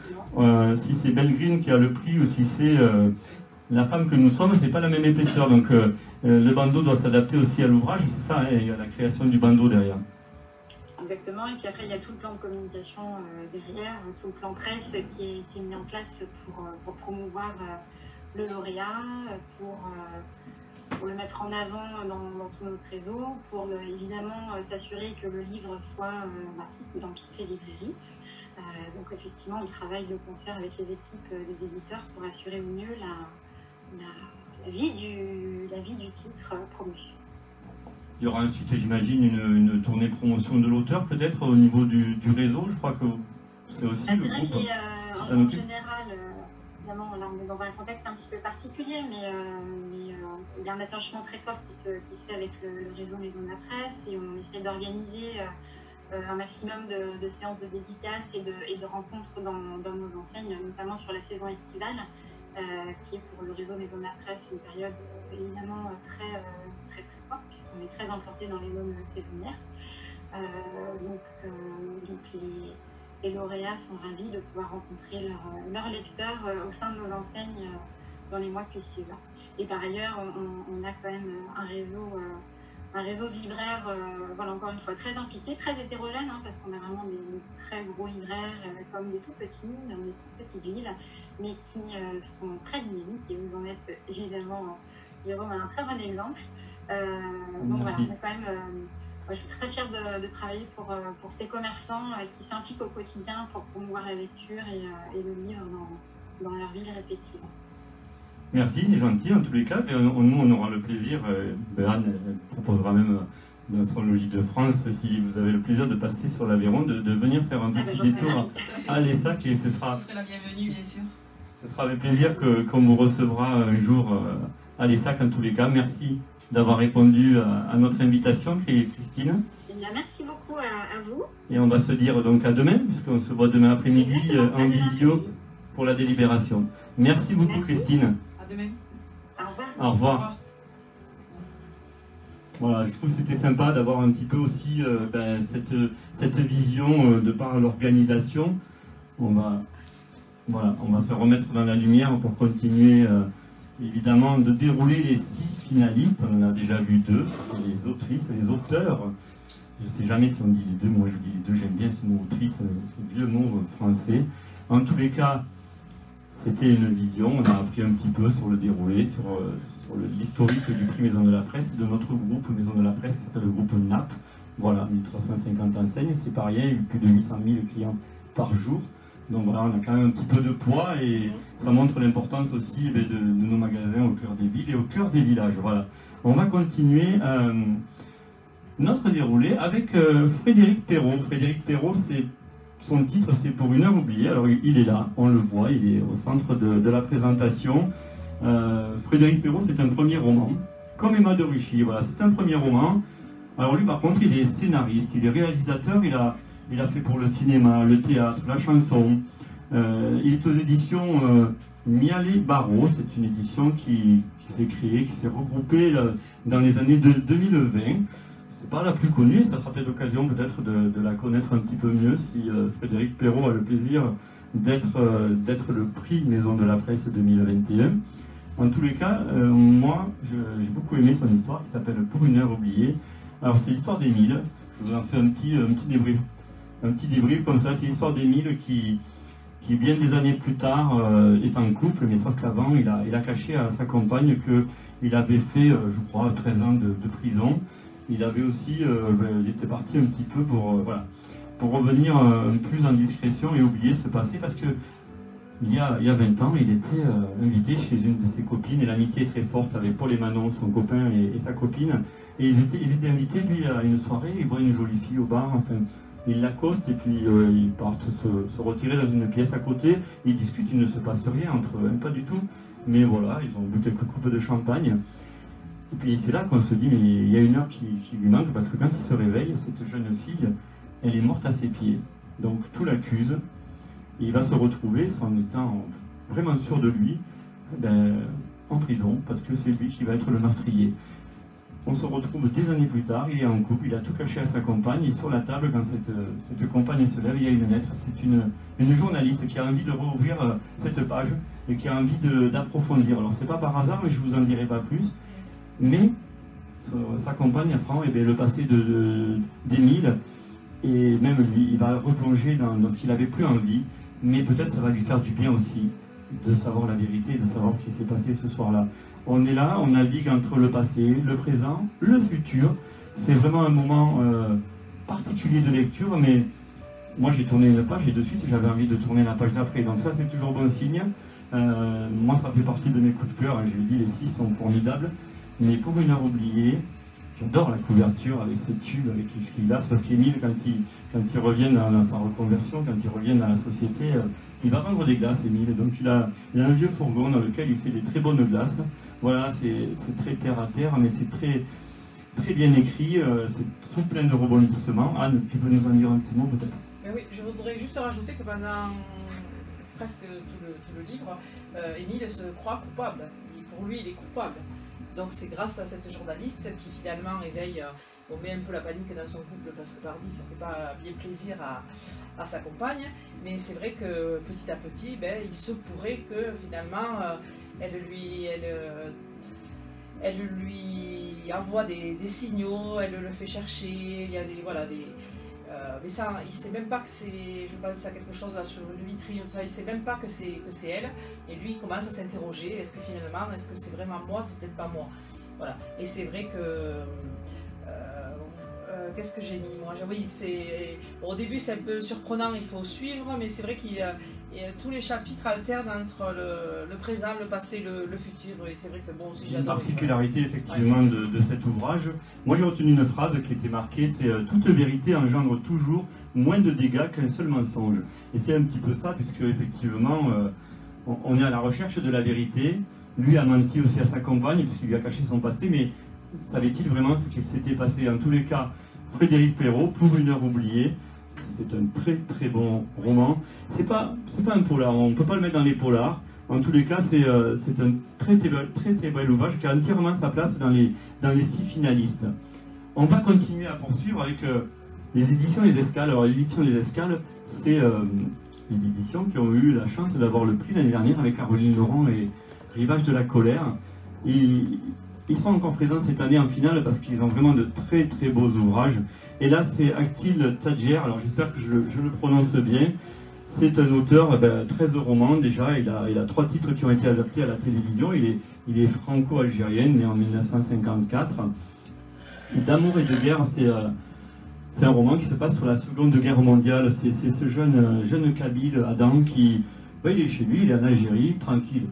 si c'est Belgreen qui a le prix ou si c'est la femme que nous sommes, c'est pas la même épaisseur. Donc, le bandeau doit s'adapter aussi à l'ouvrage, c'est ça, hein, il y a la création du bandeau derrière. Exactement, et puis après, il y a tout le plan de communication derrière, tout le plan presse qui est mis en place pour promouvoir le lauréat, pour le mettre en avant dans tout notre réseau, pour évidemment s'assurer que le livre soit dans toutes les librairies. Donc effectivement, on travaille de concert avec les équipes des éditeurs pour assurer au mieux la vie du titre promu. Il y aura ensuite, j'imagine, une tournée promotion de l'auteur, peut-être au niveau du réseau. Je crois que c'est aussi le groupe qui s'en occupe. En général, évidemment, là on est dans un contexte un petit peu particulier, mais il y a un attachement très fort qui se fait avec le réseau Maison de la Presse, et on essaie d'organiser un maximum de séances de dédicaces et de rencontres dans nos enseignes, notamment sur la saison estivale, qui est pour le réseau Maison de la Presse une période évidemment très forte, puisqu'on est très implanté dans les zones saisonnières. Donc les lauréats sont ravis de pouvoir rencontrer leurs lecteurs au sein de nos enseignes dans les mois qui suivent. Et par ailleurs, on a quand même un réseau de libraires, voilà, encore une fois, très impliqué, très hétérogène, hein, parce qu'on a vraiment des très gros libraires comme des tout petits, dans des toutes petites villes, mais qui sont très dynamiques, et vous en êtes évidemment, Jérôme, un très bon exemple. Donc voilà, on est quand même, je suis très fière de travailler pour ces commerçants qui s'impliquent au quotidien pour promouvoir la lecture et le livre dans leurs villes respectives. Merci, c'est gentil en tous les cas. Et nous, on aura le plaisir, Anne proposera même dans son logis de France, si vous avez le plaisir de passer sur l'Aveyron, de venir faire un petit détour à l'ESSAC, et ce sera la bienvenue, bien sûr. Ce sera avec plaisir qu'on vous recevra un jour à l'ESSAC en tous les cas. Merci d'avoir répondu à notre invitation, Christine. Merci beaucoup à vous. Et on va se dire donc à demain, puisqu'on se voit demain après-midi en visio pour la délibération. Merci beaucoup, Christine. À demain. Au revoir. Au revoir. Voilà, je trouve que c'était sympa d'avoir un petit peu aussi cette vision de par l'organisation. On va se remettre dans la lumière pour continuer évidemment de dérouler les 6 finalistes. On en a déjà vu 2, les autrices et les auteurs. Je ne sais jamais si on dit les 2, moi je dis les 2, j'aime bien ce mot autrice, ce vieux mot français. En tous les cas, c'était une vision, on a appris un petit peu sur le déroulé, sur l'historique du prix Maison de la Presse, de notre groupe Maison de la Presse qui s'appelle le groupe NAP. Voilà, 1350 enseignes, c'est pas rien, il y a eu plus de 800 000 clients par jour. Donc voilà, on a quand même un petit peu de poids et ça montre l'importance aussi de nos magasins au cœur des villes et au cœur des villages. Voilà. On va continuer notre déroulé avec Frédéric Perrault. Frédéric Perrault, son titre, c'est Pour une heure oubliée. Alors il est là, on le voit, il est au centre de la présentation. Frédéric Perrault, c'est un premier roman, comme Emma de Ruchy. Voilà, c'est un premier roman. Alors lui, par contre, il est scénariste, il est réalisateur, il a fait pour le cinéma, le théâtre, la chanson. Il est aux éditions Mialet Barreau. C'est une édition qui s'est créée, qui s'est regroupée dans les années 2020. C'est pas la plus connue, ça sera peut-être l'occasion peut-être de la connaître un petit peu mieux si Frédéric Perrault a le plaisir d'être le prix Maison de la Presse 2021. En tous les cas, moi, j'ai beaucoup aimé son histoire qui s'appelle Pour une heure oubliée. Alors c'est l'histoire d'Émile. Je vous en fais un petit débrief. Un petit débrief comme ça, c'est l'histoire d'Émile qui bien des années plus tard est en couple, mais sauf qu'avant il a caché à sa compagne qu'il avait fait, je crois, 13 ans de prison. Il avait aussi, il était parti un petit peu pour revenir plus en discrétion et oublier ce passé, parce que il y a 20 ans, il était invité chez une de ses copines, et l'amitié est très forte avec Paul et Manon, son copain et sa copine, et ils étaient invités, lui, à une soirée, il voit une jolie fille au bar, enfin, il l'accoste, et puis ils partent se retirer dans une pièce à côté, ils discutent, il ne se passe rien entre eux, pas du tout, mais voilà, ils ont bu quelques coupes de champagne. Et puis c'est là qu'on se dit, mais il y a une heure qui lui manque, parce que quand il se réveille, cette jeune fille, elle est morte à ses pieds. Donc tout l'accuse, et il va se retrouver, sans étant vraiment sûr de lui, en prison, parce que c'est lui qui va être le meurtrier. On se retrouve des années plus tard, il est en couple, il a tout caché à sa compagne, et sur la table, quand cette compagne se lève, il y a une lettre. C'est une journaliste qui a envie de rouvrir cette page, et qui a envie d'approfondir. Alors c'est pas par hasard, mais je vous en dirai pas plus. Mais sa compagne apprend le passé d'Émile, et même lui, il va replonger dans ce qu'il n'avait plus envie, mais peut-être ça va lui faire du bien aussi de savoir la vérité, de savoir ce qui s'est passé ce soir-là. On est là, on navigue entre le passé, le présent, le futur. C'est vraiment un moment particulier de lecture, mais moi j'ai tourné une page et de suite j'avais envie de tourner la page d'après, donc ça c'est toujours bon signe. Moi ça fait partie de mes coups de cœur, je vous dis, les 6 sont formidables. Mais Pour une heure oubliée, j'adore la couverture avec ce tube, avec écrit là, parce qu'Émile, quand il revient dans sa reconversion, quand il revient dans la société, il va vendre des glaces, Émile. Donc il a un vieux fourgon dans lequel il fait des très bonnes glaces. Voilà, c'est très terre à terre, mais c'est très, très bien écrit, c'est tout plein de rebondissements. Anne, tu peux nous en dire un petit mot peut-être? Oui, je voudrais juste rajouter que pendant presque tout le livre, Émile se croit coupable. Pour lui, il est coupable. Donc c'est grâce à cette journaliste qui finalement éveille on met un peu la panique dans son couple parce que Bardi, ça fait pas bien plaisir à sa compagne, mais c'est vrai que petit à petit, ben, il se pourrait que finalement elle lui envoie des signaux, elle le fait chercher, il y a mais ça, il ne sait même pas que c'est, je pense à quelque chose là sur une vitrine, il ne sait même pas que c'est elle, et lui il commence à s'interroger, est-ce que finalement, est-ce que c'est vraiment moi, c'est peut-être pas moi. Voilà. Et c'est vrai que, qu'est-ce que j'ai mis moi? Oui, au début c'est un peu surprenant, il faut suivre, mais c'est vrai qu'il tous les chapitres alternent entre le présent, le passé, le futur, et c'est vrai que bon, si j'adore. Une particularité effectivement de cet ouvrage, moi j'ai retenu une phrase qui était marquée, c'est toute vérité engendre toujours moins de dégâts qu'un seul mensonge. Et c'est un petit peu ça, puisque effectivement on est à la recherche de la vérité. Lui a menti aussi à sa compagne, puisqu'il lui a caché son passé, mais savait-il vraiment ce qui s'était passé? En tous les cas, Frédéric Perrault, Pour une heure oubliée, c'est un très très bon roman. C'est pas un polar, on ne peut pas le mettre dans les polars. En tous les cas, c'est un très bel ouvrage qui a entièrement sa place dans les 6 finalistes. On va continuer à poursuivre avec les éditions Les Escales. Alors les éditions Les Escales, c'est les éditions qui ont eu la chance d'avoir le prix l'année dernière avec Caroline Laurent et Rivage de la colère. Ils sont encore présents cette année en finale parce qu'ils ont vraiment de très très beaux ouvrages. Et là, c'est Aktil Tadjer, alors j'espère que je le prononce bien. C'est un auteur, 13 romans déjà, il a 3 titres qui ont été adaptés à la télévision. Il est franco-algérien, né en 1954. D'amour et de guerre, c'est un roman qui se passe sur la Seconde Guerre mondiale. C'est ce jeune Kabyle, Adam, qui il est chez lui, il est en Algérie, tranquille.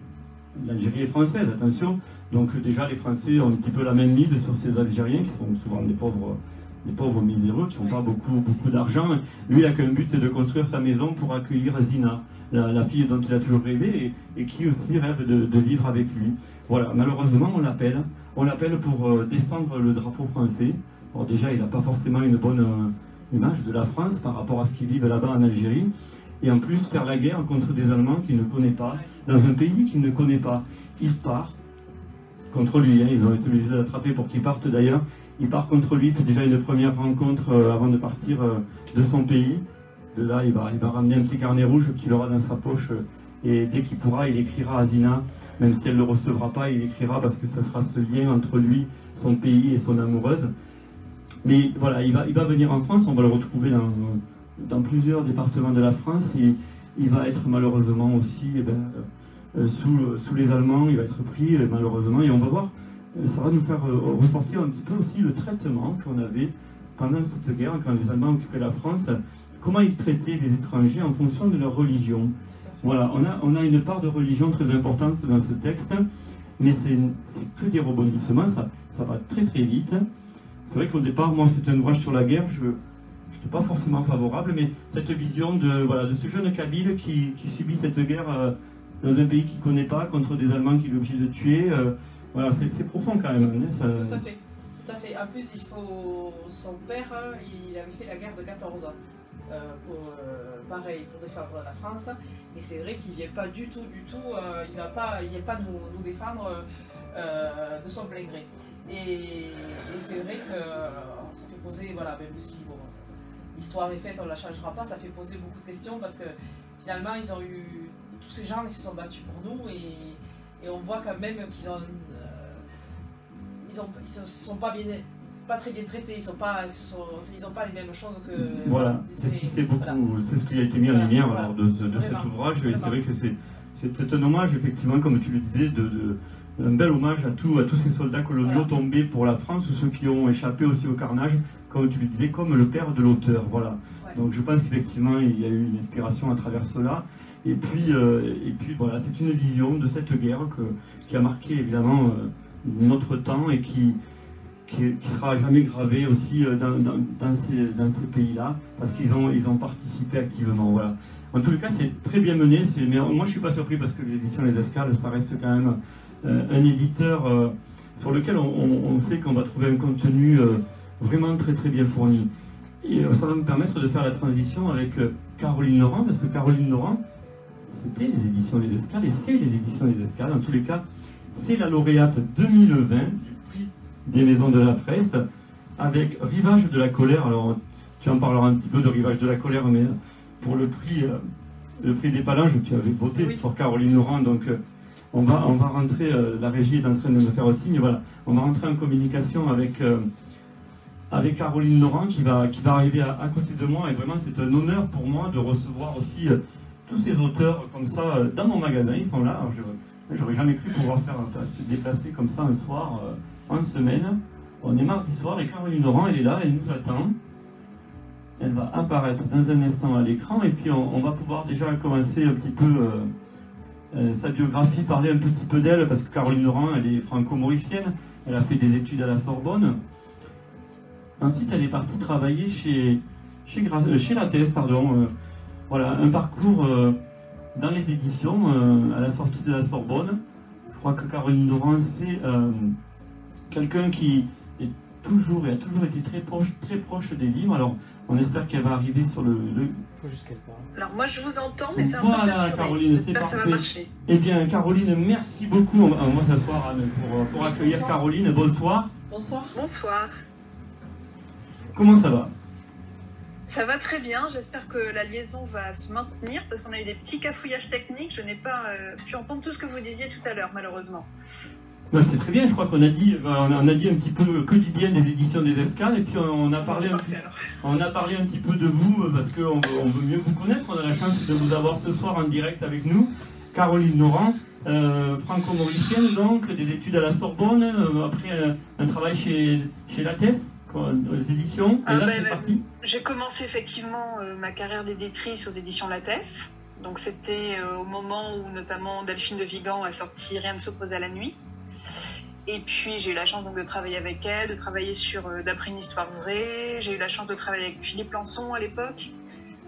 L'Algérie est française, attention. Donc déjà, les Français ont un petit peu la même mise sur ces Algériens, qui sont souvent des pauvres miséreux, qui n'ont pas beaucoup d'argent. Lui, il n'a qu'un but, c'est de construire sa maison pour accueillir Zina, la fille dont il a toujours rêvé, et qui aussi rêve de vivre avec lui. Voilà, malheureusement, on l'appelle pour défendre le drapeau français. Alors déjà, il n'a pas forcément une bonne image de la France par rapport à ce qu'ils vivent là-bas en Algérie. Et en plus, faire la guerre contre des Allemands qu'il ne connaît pas, dans un pays qu'il ne connaît pas. Il part contre lui, ils ont été obligés de l'attraper pour qu'il parte d'ailleurs. Il part contre lui, fait déjà une première rencontre avant de partir de son pays. De là, il va ramener un petit carnet rouge qu'il aura dans sa poche. Et dès qu'il pourra, il écrira à Zina, même si elle ne le recevra pas, il écrira parce que ça sera ce lien entre lui, son pays et son amoureuse. Mais voilà, il va venir en France, on va le retrouver dans plusieurs départements de la France. Et il va être malheureusement aussi sous les Allemands, il va être pris malheureusement. Et on va voir, ça va nous faire ressortir un petit peu aussi le traitement qu'on avait pendant cette guerre, quand les Allemands occupaient la France, comment ils traitaient les étrangers en fonction de leur religion. Voilà, on a une part de religion très importante dans ce texte, mais c'est que des rebondissements, ça va très très vite. C'est vrai qu'au départ, moi c'est un ouvrage sur la guerre, je n'étais pas forcément favorable, mais cette vision de ce jeune Kabyle qui subit cette guerre dans un pays qu'il ne connaît pas, contre des Allemands qu'il est obligé de tuer, voilà, c'est profond quand même. Hein, ça... Tout à fait. Tout à fait. En plus, son père, il avait fait la guerre de 14 ans. Pareil, pour défendre la France. Et c'est vrai qu'il ne vient pas du tout, il vient pas nous défendre de son plein gré. Et c'est vrai que ça fait poser, voilà, même si bon, l'histoire est faite, on ne la changera pas, ça fait poser beaucoup de questions parce que finalement, tous ces gens, ils se sont battus pour nous et on voit quand même qu'ils ne sont pas très bien traités, ils n'ont pas les mêmes choses que... Voilà, c'est ce qui a été mis en lumière de cet ouvrage, et c'est vrai que c'est un hommage, effectivement, comme tu le disais, un bel hommage à tous ces soldats coloniaux tombés pour la France, ou ceux qui ont échappé aussi au carnage, comme tu le disais, comme le père de l'auteur, voilà. Ouais. Donc je pense qu'effectivement, il y a eu une inspiration à travers cela, et puis voilà, c'est une vision de cette guerre qui a marqué évidemment notre temps et qui sera jamais gravé aussi dans ces pays-là, parce qu'ils ont participé activement. Voilà. En tout cas, c'est très bien mené. Mais moi, je ne suis pas surpris parce que l'édition Les Escales, ça reste quand même un éditeur sur lequel on sait qu'on va trouver un contenu vraiment très très bien fourni. Et ça va me permettre de faire la transition avec Caroline Laurent, parce que Caroline Laurent, c'était les éditions Les Escales, et c'est les éditions Les Escales. En tous les cas, c'est la lauréate 2020 du prix des Maisons de la Presse. avec Rivage de la colère. Alors, tu en parleras un petit peu de Rivage de la colère, mais pour le prix des Palanges, tu avais voté pour Caroline Laurent, donc on va rentrer, la régie est en train de me faire signe, voilà, on va rentrer en communication avec Caroline Laurent qui va arriver à côté de moi, et vraiment c'est un honneur pour moi de recevoir aussi tous ces auteurs comme ça dans mon magasin. Ils sont là. J'aurais jamais cru pouvoir se déplacer comme ça un soir en semaine. On est mardi soir et Caroline Laurent, elle est là, elle nous attend. Elle va apparaître dans un instant à l'écran, et puis on va pouvoir déjà commencer un petit peu sa biographie, parler un petit peu d'elle, parce que Caroline Laurent, elle est franco-mauricienne, elle a fait des études à la Sorbonne. Ensuite, elle est partie travailler chez Lattès, voilà, un parcours dans les éditions à la sortie de la Sorbonne. Je crois que Caroline Laurent, c'est quelqu'un qui a toujours été très proche des livres. Alors, on espère qu'elle va arriver sur le... Faut juste qu'elle parle. Alors moi je vous entends, mais ça voilà, Caroline, c'est parfait. Eh bien, Caroline, merci beaucoup. On va s'asseoir, Anne, pour accueillir Bonsoir. Caroline. Bonsoir. Bonsoir. Bonsoir. Comment ça va? Ça va très bien, j'espère que la liaison va se maintenir parce qu'on a eu des petits cafouillages techniques. Je n'ai pas pu entendre tout ce que vous disiez tout à l'heure, malheureusement. Ben, c'est très bien, je crois qu'on a dit un petit peu que du bien des éditions des Escales, et puis on a parlé un petit peu de vous parce qu'on veut mieux vous connaître. On a la chance de vous avoir ce soir en direct avec nous. Caroline Laurent, franco-mauricienne donc, des études à la Sorbonne, après un travail chez Lattès, aux éditions, et là c'est parti. J'ai commencé effectivement ma carrière d'éditrice aux éditions Lattès. Donc c'était au moment où notamment Delphine de Vigan a sorti Rien ne s'oppose à la nuit. Et puis j'ai eu la chance donc, de travailler avec elle, de travailler sur D'après une histoire vraie. J'ai eu la chance de travailler avec Philippe Lançon à l'époque,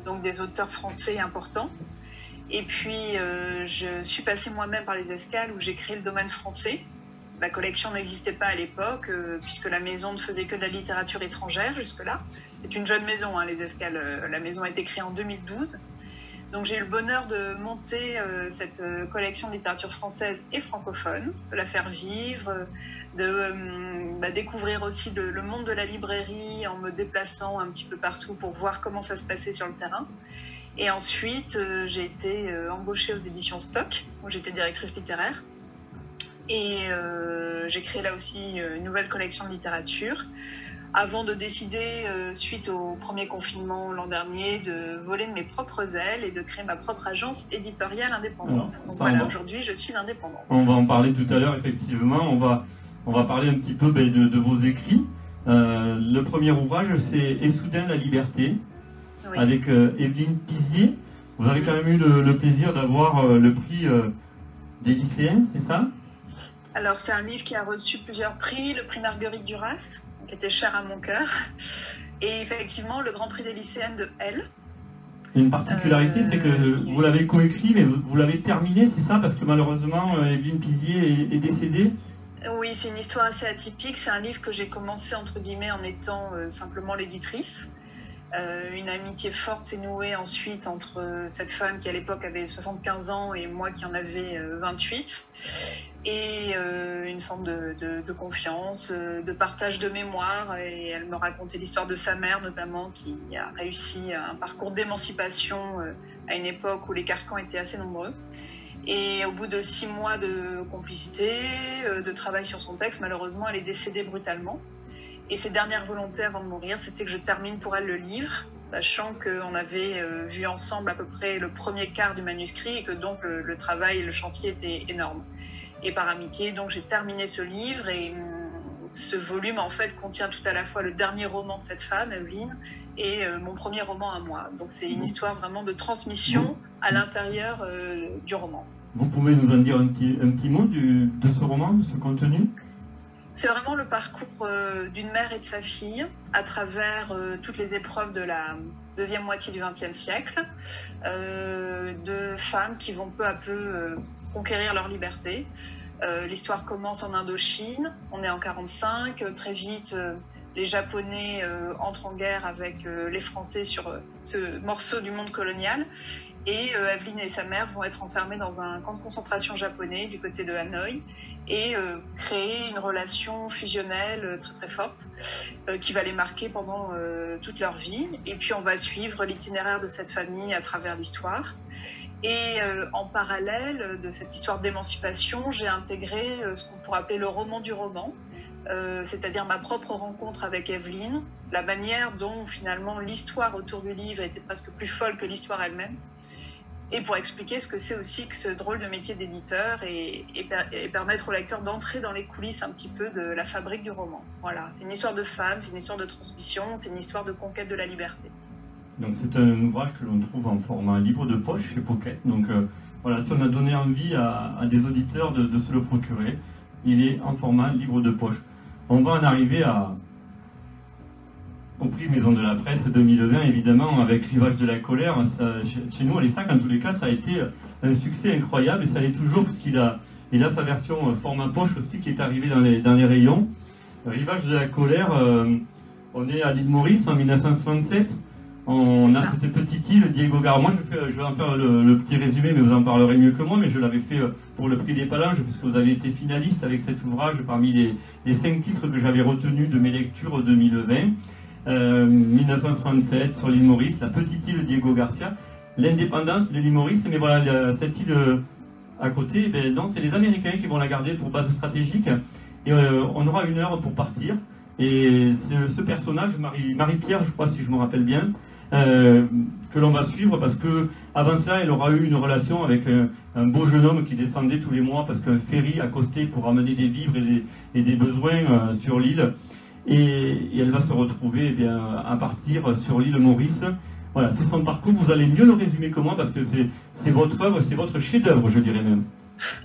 donc des auteurs français importants. Et puis je suis passée moi-même par les Escales où j'ai créé le domaine français. La collection n'existait pas à l'époque puisque la maison ne faisait que de la littérature étrangère jusque-là. C'est une jeune maison, hein, les Escales. La maison a été créée en 2012. Donc j'ai eu le bonheur de monter cette collection de littérature française et francophone, de la faire vivre, de découvrir aussi le monde de la librairie en me déplaçant un petit peu partout pour voir comment ça se passait sur le terrain. Et ensuite, j'ai été embauchée aux éditions Stock, où j'étais directrice littéraire. Et j'ai créé là aussi une nouvelle collection de littérature, avant de décider, suite au premier confinement l'an dernier, de voler de mes propres ailes et de créer ma propre agence éditoriale indépendante. Donc voilà, aujourd'hui, je suis indépendante. On va en parler tout à l'heure, effectivement. On va parler un petit peu de vos écrits. Le premier ouvrage, c'est « Et soudain la liberté », oui, avec Evelyne Pizier. Vous avez quand même eu le plaisir d'avoir le prix des lycéens, c'est ça? Alors, c'est un livre qui a reçu plusieurs prix, le prix Marguerite Duras, qui était cher à mon cœur, et effectivement le Grand Prix des lycéennes de Elle. Une particularité, c'est que vous l'avez coécrit, mais vous l'avez terminé, c'est ça? Parce que malheureusement, Evelyne Pizier est décédée. Oui, c'est une histoire assez atypique. C'est un livre que j'ai commencé, entre guillemets, en étant simplement l'éditrice. Une amitié forte s'est nouée ensuite entre cette femme qui à l'époque avait 75 ans et moi qui en avais 28. Et une forme de confiance, de partage de mémoire. Et elle me racontait l'histoire de sa mère notamment, qui a réussi un parcours d'émancipation à une époque où les carcans étaient assez nombreux. Et au bout de 6 mois de complicité, de travail sur son texte, malheureusement, elle est décédée brutalement. Et ses dernières volontés avant de mourir, c'était que je termine pour elle le livre, sachant qu'on avait vu ensemble à peu près le premier quart du manuscrit et que donc le travail et le chantier étaient énormes. Et par amitié, donc j'ai terminé ce livre et ce volume en fait contient tout à la fois le dernier roman de cette femme, Evelyne, et mon premier roman à moi. Donc c'est une histoire vraiment de transmission à l'intérieur du roman. Vous pouvez nous en dire un petit mot de ce roman, de ce contenu? C'est vraiment le parcours d'une mère et de sa fille à travers toutes les épreuves de la deuxième moitié du XXe siècle, de femmes qui vont peu à peu conquérir leur liberté. L'histoire commence en Indochine, on est en 1945, très vite les Japonais entrent en guerre avec les Français sur ce morceau du monde colonial. Et Evelyne et sa mère vont être enfermées dans un camp de concentration japonais du côté de Hanoï. et créer une relation fusionnelle très très forte qui va les marquer pendant toute leur vie. Et puis on va suivre l'itinéraire de cette famille à travers l'histoire. Et en parallèle de cette histoire d'émancipation, j'ai intégré ce qu'on pourrait appeler le roman du roman, c'est-à-dire ma propre rencontre avec Evelyne, la manière dont finalement l'histoire autour du livre était presque plus folle que l'histoire elle-même, et pour expliquer ce que c'est aussi que ce drôle de métier d'éditeur et permettre au lecteur d'entrer dans les coulisses un petit peu de la fabrique du roman. Voilà, c'est une histoire de femme, c'est une histoire de transmission, c'est une histoire de conquête de la liberté. Donc c'est un ouvrage que l'on trouve en format livre de poche chez Pocket. Donc voilà, si on a donné envie à des auditeurs de se le procurer, il est en format livre de poche. On va en arriver au prix Maison de la Presse 2020, évidemment, avec Rivage de la colère. Ça, chez nous, à l'ESSAC, en tous les cas, ça a été un succès incroyable, et ça l'est toujours, puisqu'il a sa version format poche aussi, qui est arrivée dans les rayons. Rivage de la colère, on est à l'île Maurice en 1967. On a cette petite île, Diego Garcia. Moi, je vais en faire le petit résumé, mais vous en parlerez mieux que moi. Mais je l'avais fait pour le prix des Palanges, puisque vous avez été finaliste avec cet ouvrage parmi les 5 titres que j'avais retenus de mes lectures 2020. 1967 sur l'île Maurice, la petite île Diego Garcia, l'indépendance de l'île Maurice. Mais voilà, cette île à côté, ben non, c'est les Américains qui vont la garder pour base stratégique. Et on aura 1 heure pour partir. Et c'est ce personnage, Marie-Pierre, je crois, si je me rappelle bien, que l'on va suivre, parce que avant ça, elle aura eu une relation avec un beau jeune homme qui descendait tous les mois parce qu'un ferry accostait pour amener des vivres et des besoins sur l'île. Et elle va se retrouver à partir sur l'île Maurice. Voilà, c'est son parcours. Vous allez mieux le résumer que moi, parce que c'est votre œuvre, c'est votre chef-d'œuvre, je dirais même.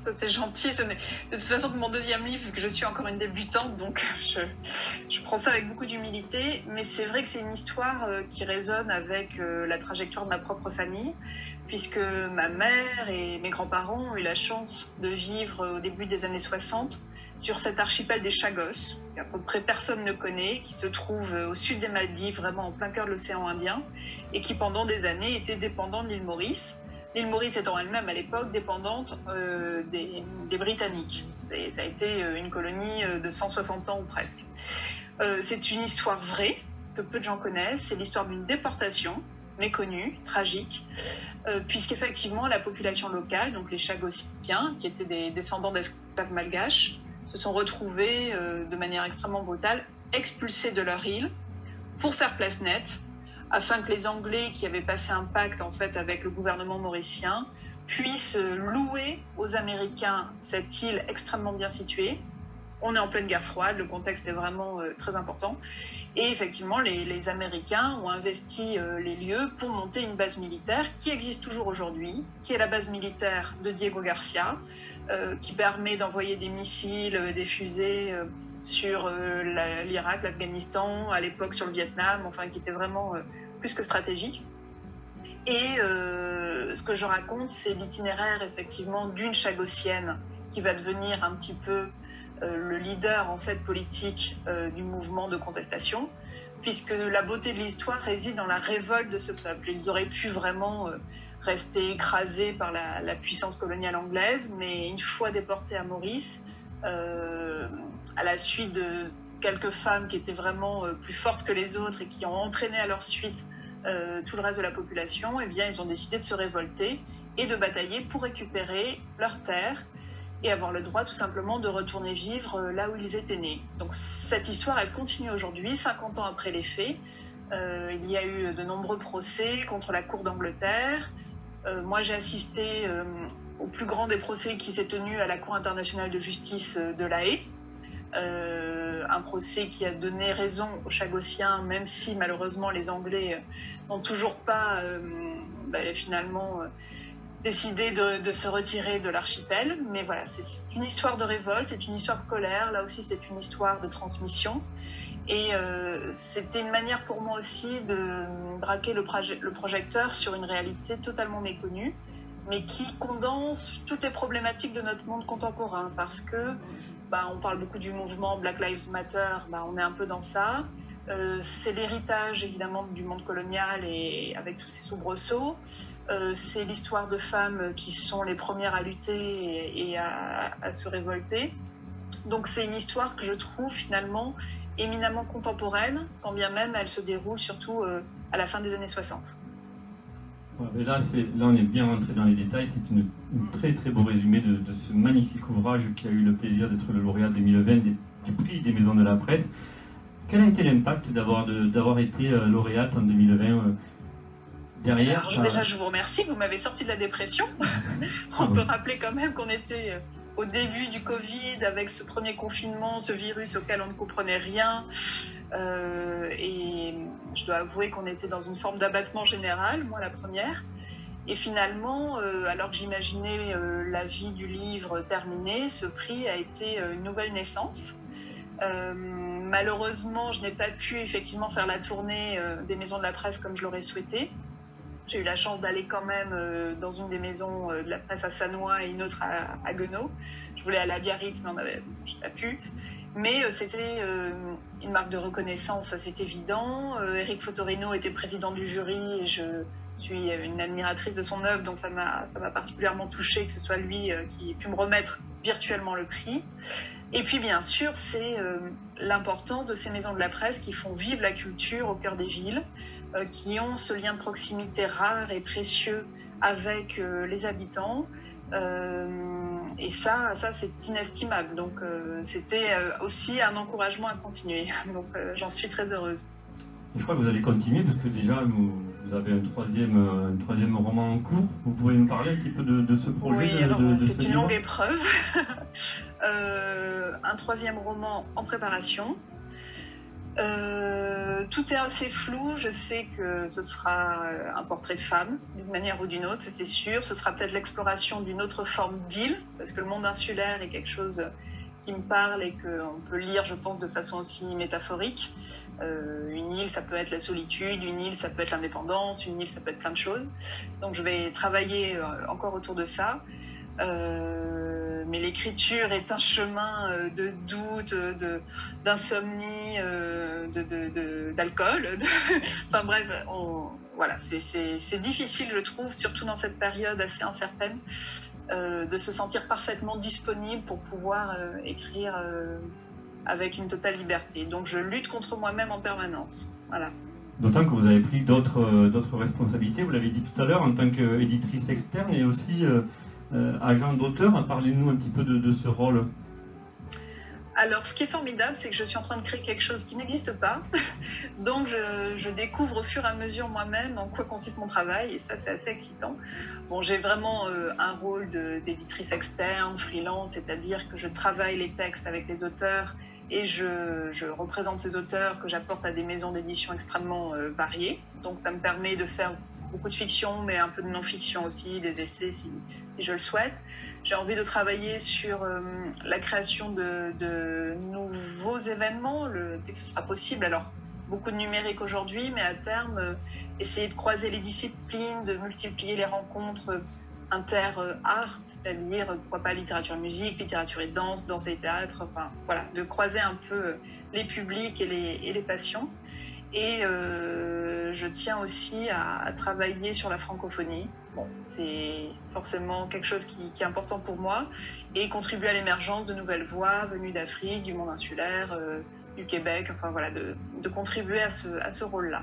Ça, c'est gentil. De toute façon, de mon 2e livre, vu que je suis encore une débutante, donc je prends ça avec beaucoup d'humilité. Mais c'est vrai que c'est une histoire qui résonne avec la trajectoire de ma propre famille, puisque ma mère et mes grands-parents ont eu la chance de vivre au début des années 60 sur cet archipel des Chagos, qu'à peu près personne ne connaît, qui se trouve au sud des Maldives, vraiment en plein cœur de l'océan Indien, et qui pendant des années était dépendant de l'île Maurice. L'île Maurice étant elle-même à l'époque dépendante des Britanniques. Ça a été une colonie de 160 ans ou presque. C'est une histoire vraie, que peu de gens connaissent. C'est l'histoire d'une déportation méconnue, tragique, puisqu'effectivement la population locale, donc les Chagossiens, qui étaient des descendants d'esclaves malgaches, se sont retrouvés de manière extrêmement brutale, expulsés de leur île pour faire place nette, afin que les Anglais, qui avaient passé un pacte en fait avec le gouvernement mauricien, puissent louer aux Américains cette île extrêmement bien située. On est en pleine guerre froide, le contexte est vraiment très important. Et effectivement, les Américains ont investi les lieux pour monter une base militaire qui existe toujours aujourd'hui, qui est la base militaire de Diego Garcia, qui permet d'envoyer des missiles, des fusées sur l'Irak, l'Afghanistan, à l'époque sur le Vietnam, enfin qui était vraiment plus que stratégique. Et ce que je raconte, c'est l'itinéraire effectivement d'une Chagossienne qui va devenir un petit peu le leader en fait politique du mouvement de contestation, puisque la beauté de l'histoire réside dans la révolte de ce peuple. Ils auraient pu vraiment rester écrasés par la puissance coloniale anglaise, mais une fois déportés à Maurice, à la suite de quelques femmes qui étaient vraiment plus fortes que les autres et qui ont entraîné à leur suite tout le reste de la population, eh bien, ils ont décidé de se révolter et de batailler pour récupérer leurs terres et avoir le droit tout simplement de retourner vivre là où ils étaient nés. Donc cette histoire, elle continue aujourd'hui, 50 ans après les faits. Il y a eu de nombreux procès contre la Cour d'Angleterre. Moi, j'ai assisté au plus grand des procès qui s'est tenu à la Cour internationale de justice de La Haye. Un procès qui a donné raison aux Chagossiens, même si malheureusement les Anglais n'ont toujours pas finalement décidé de se retirer de l'archipel. Mais voilà, c'est une histoire de révolte, c'est une histoire de colère, là aussi c'est une histoire de transmission. Et c'était une manière pour moi aussi de braquer le projecteur sur une réalité totalement méconnue, mais qui condense toutes les problématiques de notre monde contemporain, parce que on parle beaucoup du mouvement Black Lives Matter, on est un peu dans ça. C'est l'héritage évidemment du monde colonial et avec tous ces soubresauts. c'est l'histoire de femmes qui sont les premières à lutter et à se révolter. Donc c'est une histoire que je trouve finalement éminemment contemporaine, quand bien même elle se déroule surtout à la fin des années 60. Ouais, là, on est bien rentré dans les détails. C'est un très très beau résumé de ce magnifique ouvrage qui a eu le plaisir d'être le lauréat 2020 du prix des maisons de la presse. Quel a été l'impact d'avoir été lauréate en 2020 derrière? Alors, déjà, je vous remercie, vous m'avez sorti de la dépression. On peut rappeler quand même qu'on était au début du Covid, avec ce premier confinement, ce virus auquel on ne comprenait rien. Et je dois avouer qu'on était dans une forme d'abattement général, moi la première. Et finalement, alors que j'imaginais la vie du livre terminée, ce prix a été une nouvelle naissance. Malheureusement, je n'ai pas pu effectivement faire la tournée des maisons de la presse comme je l'aurais souhaité. J'ai eu la chance d'aller quand même dans une des maisons de la presse à Sannois et une autre à Guenot. Je voulais aller à Biarritz, mais je n'ai pas pu. Mais c'était une marque de reconnaissance, ça c'est évident. Éric Fotorino était président du jury et je suis une admiratrice de son œuvre, donc ça m'a particulièrement touchée que ce soit lui qui ait pu me remettre virtuellement le prix. Et puis bien sûr, c'est l'importance de ces maisons de la presse qui font vivre la culture au cœur des villes, qui ont ce lien de proximité rare et précieux avec les habitants. Et ça c'est inestimable. Donc c'était aussi un encouragement à continuer. Donc j'en suis très heureuse. Je crois que vous allez continuer parce que déjà vous avez un troisième roman en cours. Vous pouvez nous parler un petit peu de ce projet, oui, de ce c'est une livre? longue épreuve. Un troisième roman en préparation. Tout est assez flou. Je sais que ce sera un portrait de femme, d'une manière ou d'une autre, c'est sûr. Ce sera peut-être l'exploration d'une autre forme d'île, parce que le monde insulaire est quelque chose qui me parle et qu'on peut lire, je pense, de façon aussi métaphorique. Une île, ça peut être la solitude, une île, ça peut être l'indépendance, une île, ça peut être plein de choses. Donc je vais travailler encore autour de ça. Mais l'écriture est un chemin de doute, d'insomnie, d'alcool. Enfin bref, voilà, c'est difficile, je trouve, surtout dans cette période assez incertaine, de se sentir parfaitement disponible pour pouvoir écrire avec une totale liberté. Donc je lutte contre moi-même en permanence. Voilà. D'autant que vous avez pris d'autres responsabilités, vous l'avez dit tout à l'heure, en tant qu'éditrice externe et aussi agent d'auteur. Parlez-nous un petit peu de ce rôle. Alors, ce qui est formidable, c'est que je suis en train de créer quelque chose qui n'existe pas. Donc, je découvre au fur et à mesure moi-même en quoi consiste mon travail, et ça, c'est assez excitant. Bon, j'ai vraiment un rôle d'éditrice externe, freelance, c'est-à-dire que je travaille les textes avec les auteurs et je représente ces auteurs que j'apporte à des maisons d'édition extrêmement variées. Donc, ça me permet de faire beaucoup de fiction, mais un peu de non-fiction aussi, des essais si je le souhaite. J'ai envie de travailler sur la création de nouveaux événements, dès que ce sera possible. Alors, beaucoup de numérique aujourd'hui, mais à terme, essayer de croiser les disciplines, de multiplier les rencontres inter-art, c'est-à-dire, pourquoi pas littérature et musique, littérature et danse, danse et théâtre, enfin, voilà, de croiser un peu les publics et les passions. Et je tiens aussi à travailler sur la francophonie. Bon, c'est forcément quelque chose qui est important pour moi et contribuer à l'émergence de nouvelles voix venues d'Afrique, du monde insulaire, du Québec, enfin voilà, de contribuer à ce rôle-là.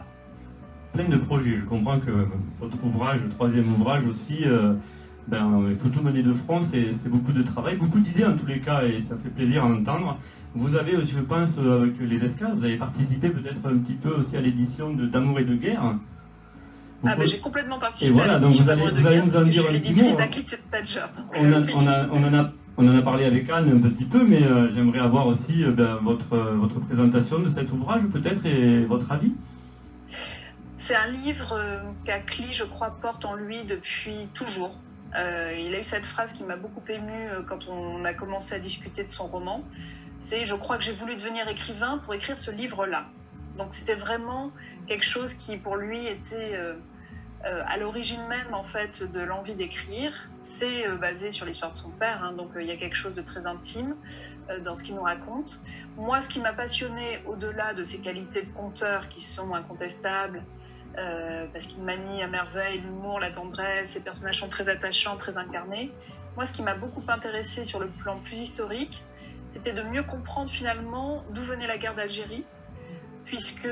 Plein de projets, je comprends que votre ouvrage, le troisième ouvrage aussi, il faut tout mener de front, c'est beaucoup de travail, beaucoup d'idées en tous les cas et ça fait plaisir à entendre. Vous avez, je pense, avec les Escales, vous avez participé peut-être un petit peu aussi à l'édition d'Amour et de guerre. J'ai complètement participé. Et voilà, donc vous allez nous en dire un petit mot. On en a parlé avec Anne un petit peu, mais j'aimerais avoir aussi votre présentation de cet ouvrage peut-être et votre avis. C'est un livre qu'Acli, je crois, porte en lui depuis toujours. Il a eu cette phrase qui m'a beaucoup émue quand on a commencé à discuter de son roman. C'est « Je crois que j'ai voulu devenir écrivain pour écrire ce livre-là ». Donc c'était vraiment quelque chose qui pour lui était à l'origine même en fait de l'envie d'écrire. C'est basé sur l'histoire de son père, hein, donc il y a quelque chose de très intime dans ce qu'il nous raconte. Moi, ce qui m'a passionné au-delà de ses qualités de conteur qui sont incontestables, parce qu'il manie à merveille l'humour, la tendresse, ses personnages sont très attachants, très incarnés. Moi, ce qui m'a beaucoup intéressée sur le plan plus historique, c'était de mieux comprendre finalement d'où venait la guerre d'Algérie, puisque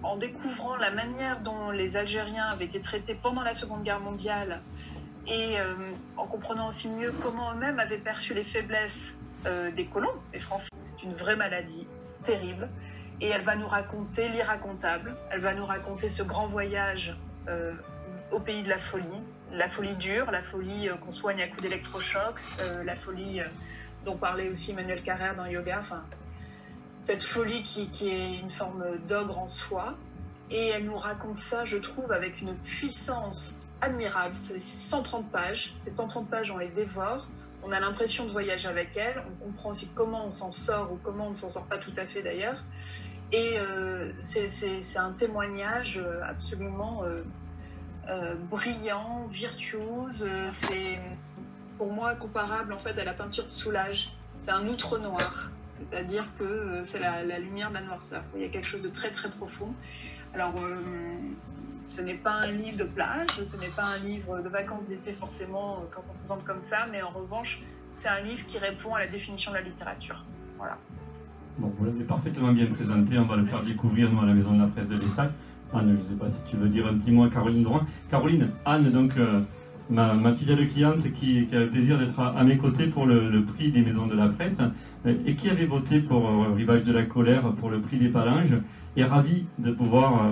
en découvrant la manière dont les Algériens avaient été traités pendant la Seconde Guerre mondiale, et en comprenant aussi mieux comment eux-mêmes avaient perçu les faiblesses des colons, des Français, c'est une vraie maladie terrible. Et elle va nous raconter l'irracontable, elle va nous raconter ce grand voyage au pays de la folie dure, la folie qu'on soigne à coups d'électrochoc, la folie dont parlait aussi Emmanuel Carrère dans Yoga, enfin, cette folie qui est une forme d'ogre en soi. Et elle nous raconte ça, je trouve, avec une puissance admirable. C'est 130 pages, ces 130 pages, on les dévore. On a l'impression de voyager avec elle, on comprend aussi comment on s'en sort ou comment on ne s'en sort pas tout à fait d'ailleurs. Et c'est un témoignage absolument brillant, virtuose. C'est pour moi comparable en fait à la peinture de Soulages. C'est un outre noir, c'est-à-dire que c'est la lumière de la noirceur. Il y a quelque chose de très très profond. Alors ce n'est pas un livre de plage, ce n'est pas un livre de vacances d'été forcément quand on présente comme ça, mais en revanche c'est un livre qui répond à la définition de la littérature. Voilà. Bon, vous l'avez parfaitement bien présenté, on va le faire découvrir nous à la Maison de la Presse de Lessac. Anne, je ne sais pas si tu veux dire un petit mot à Caroline Dorin. Caroline, Anne, donc ma fidèle cliente qui a le plaisir d'être à mes côtés pour le prix des Maisons de la Presse et qui avait voté pour Rivage de la Colère pour le prix des Palinges, est ravie de pouvoir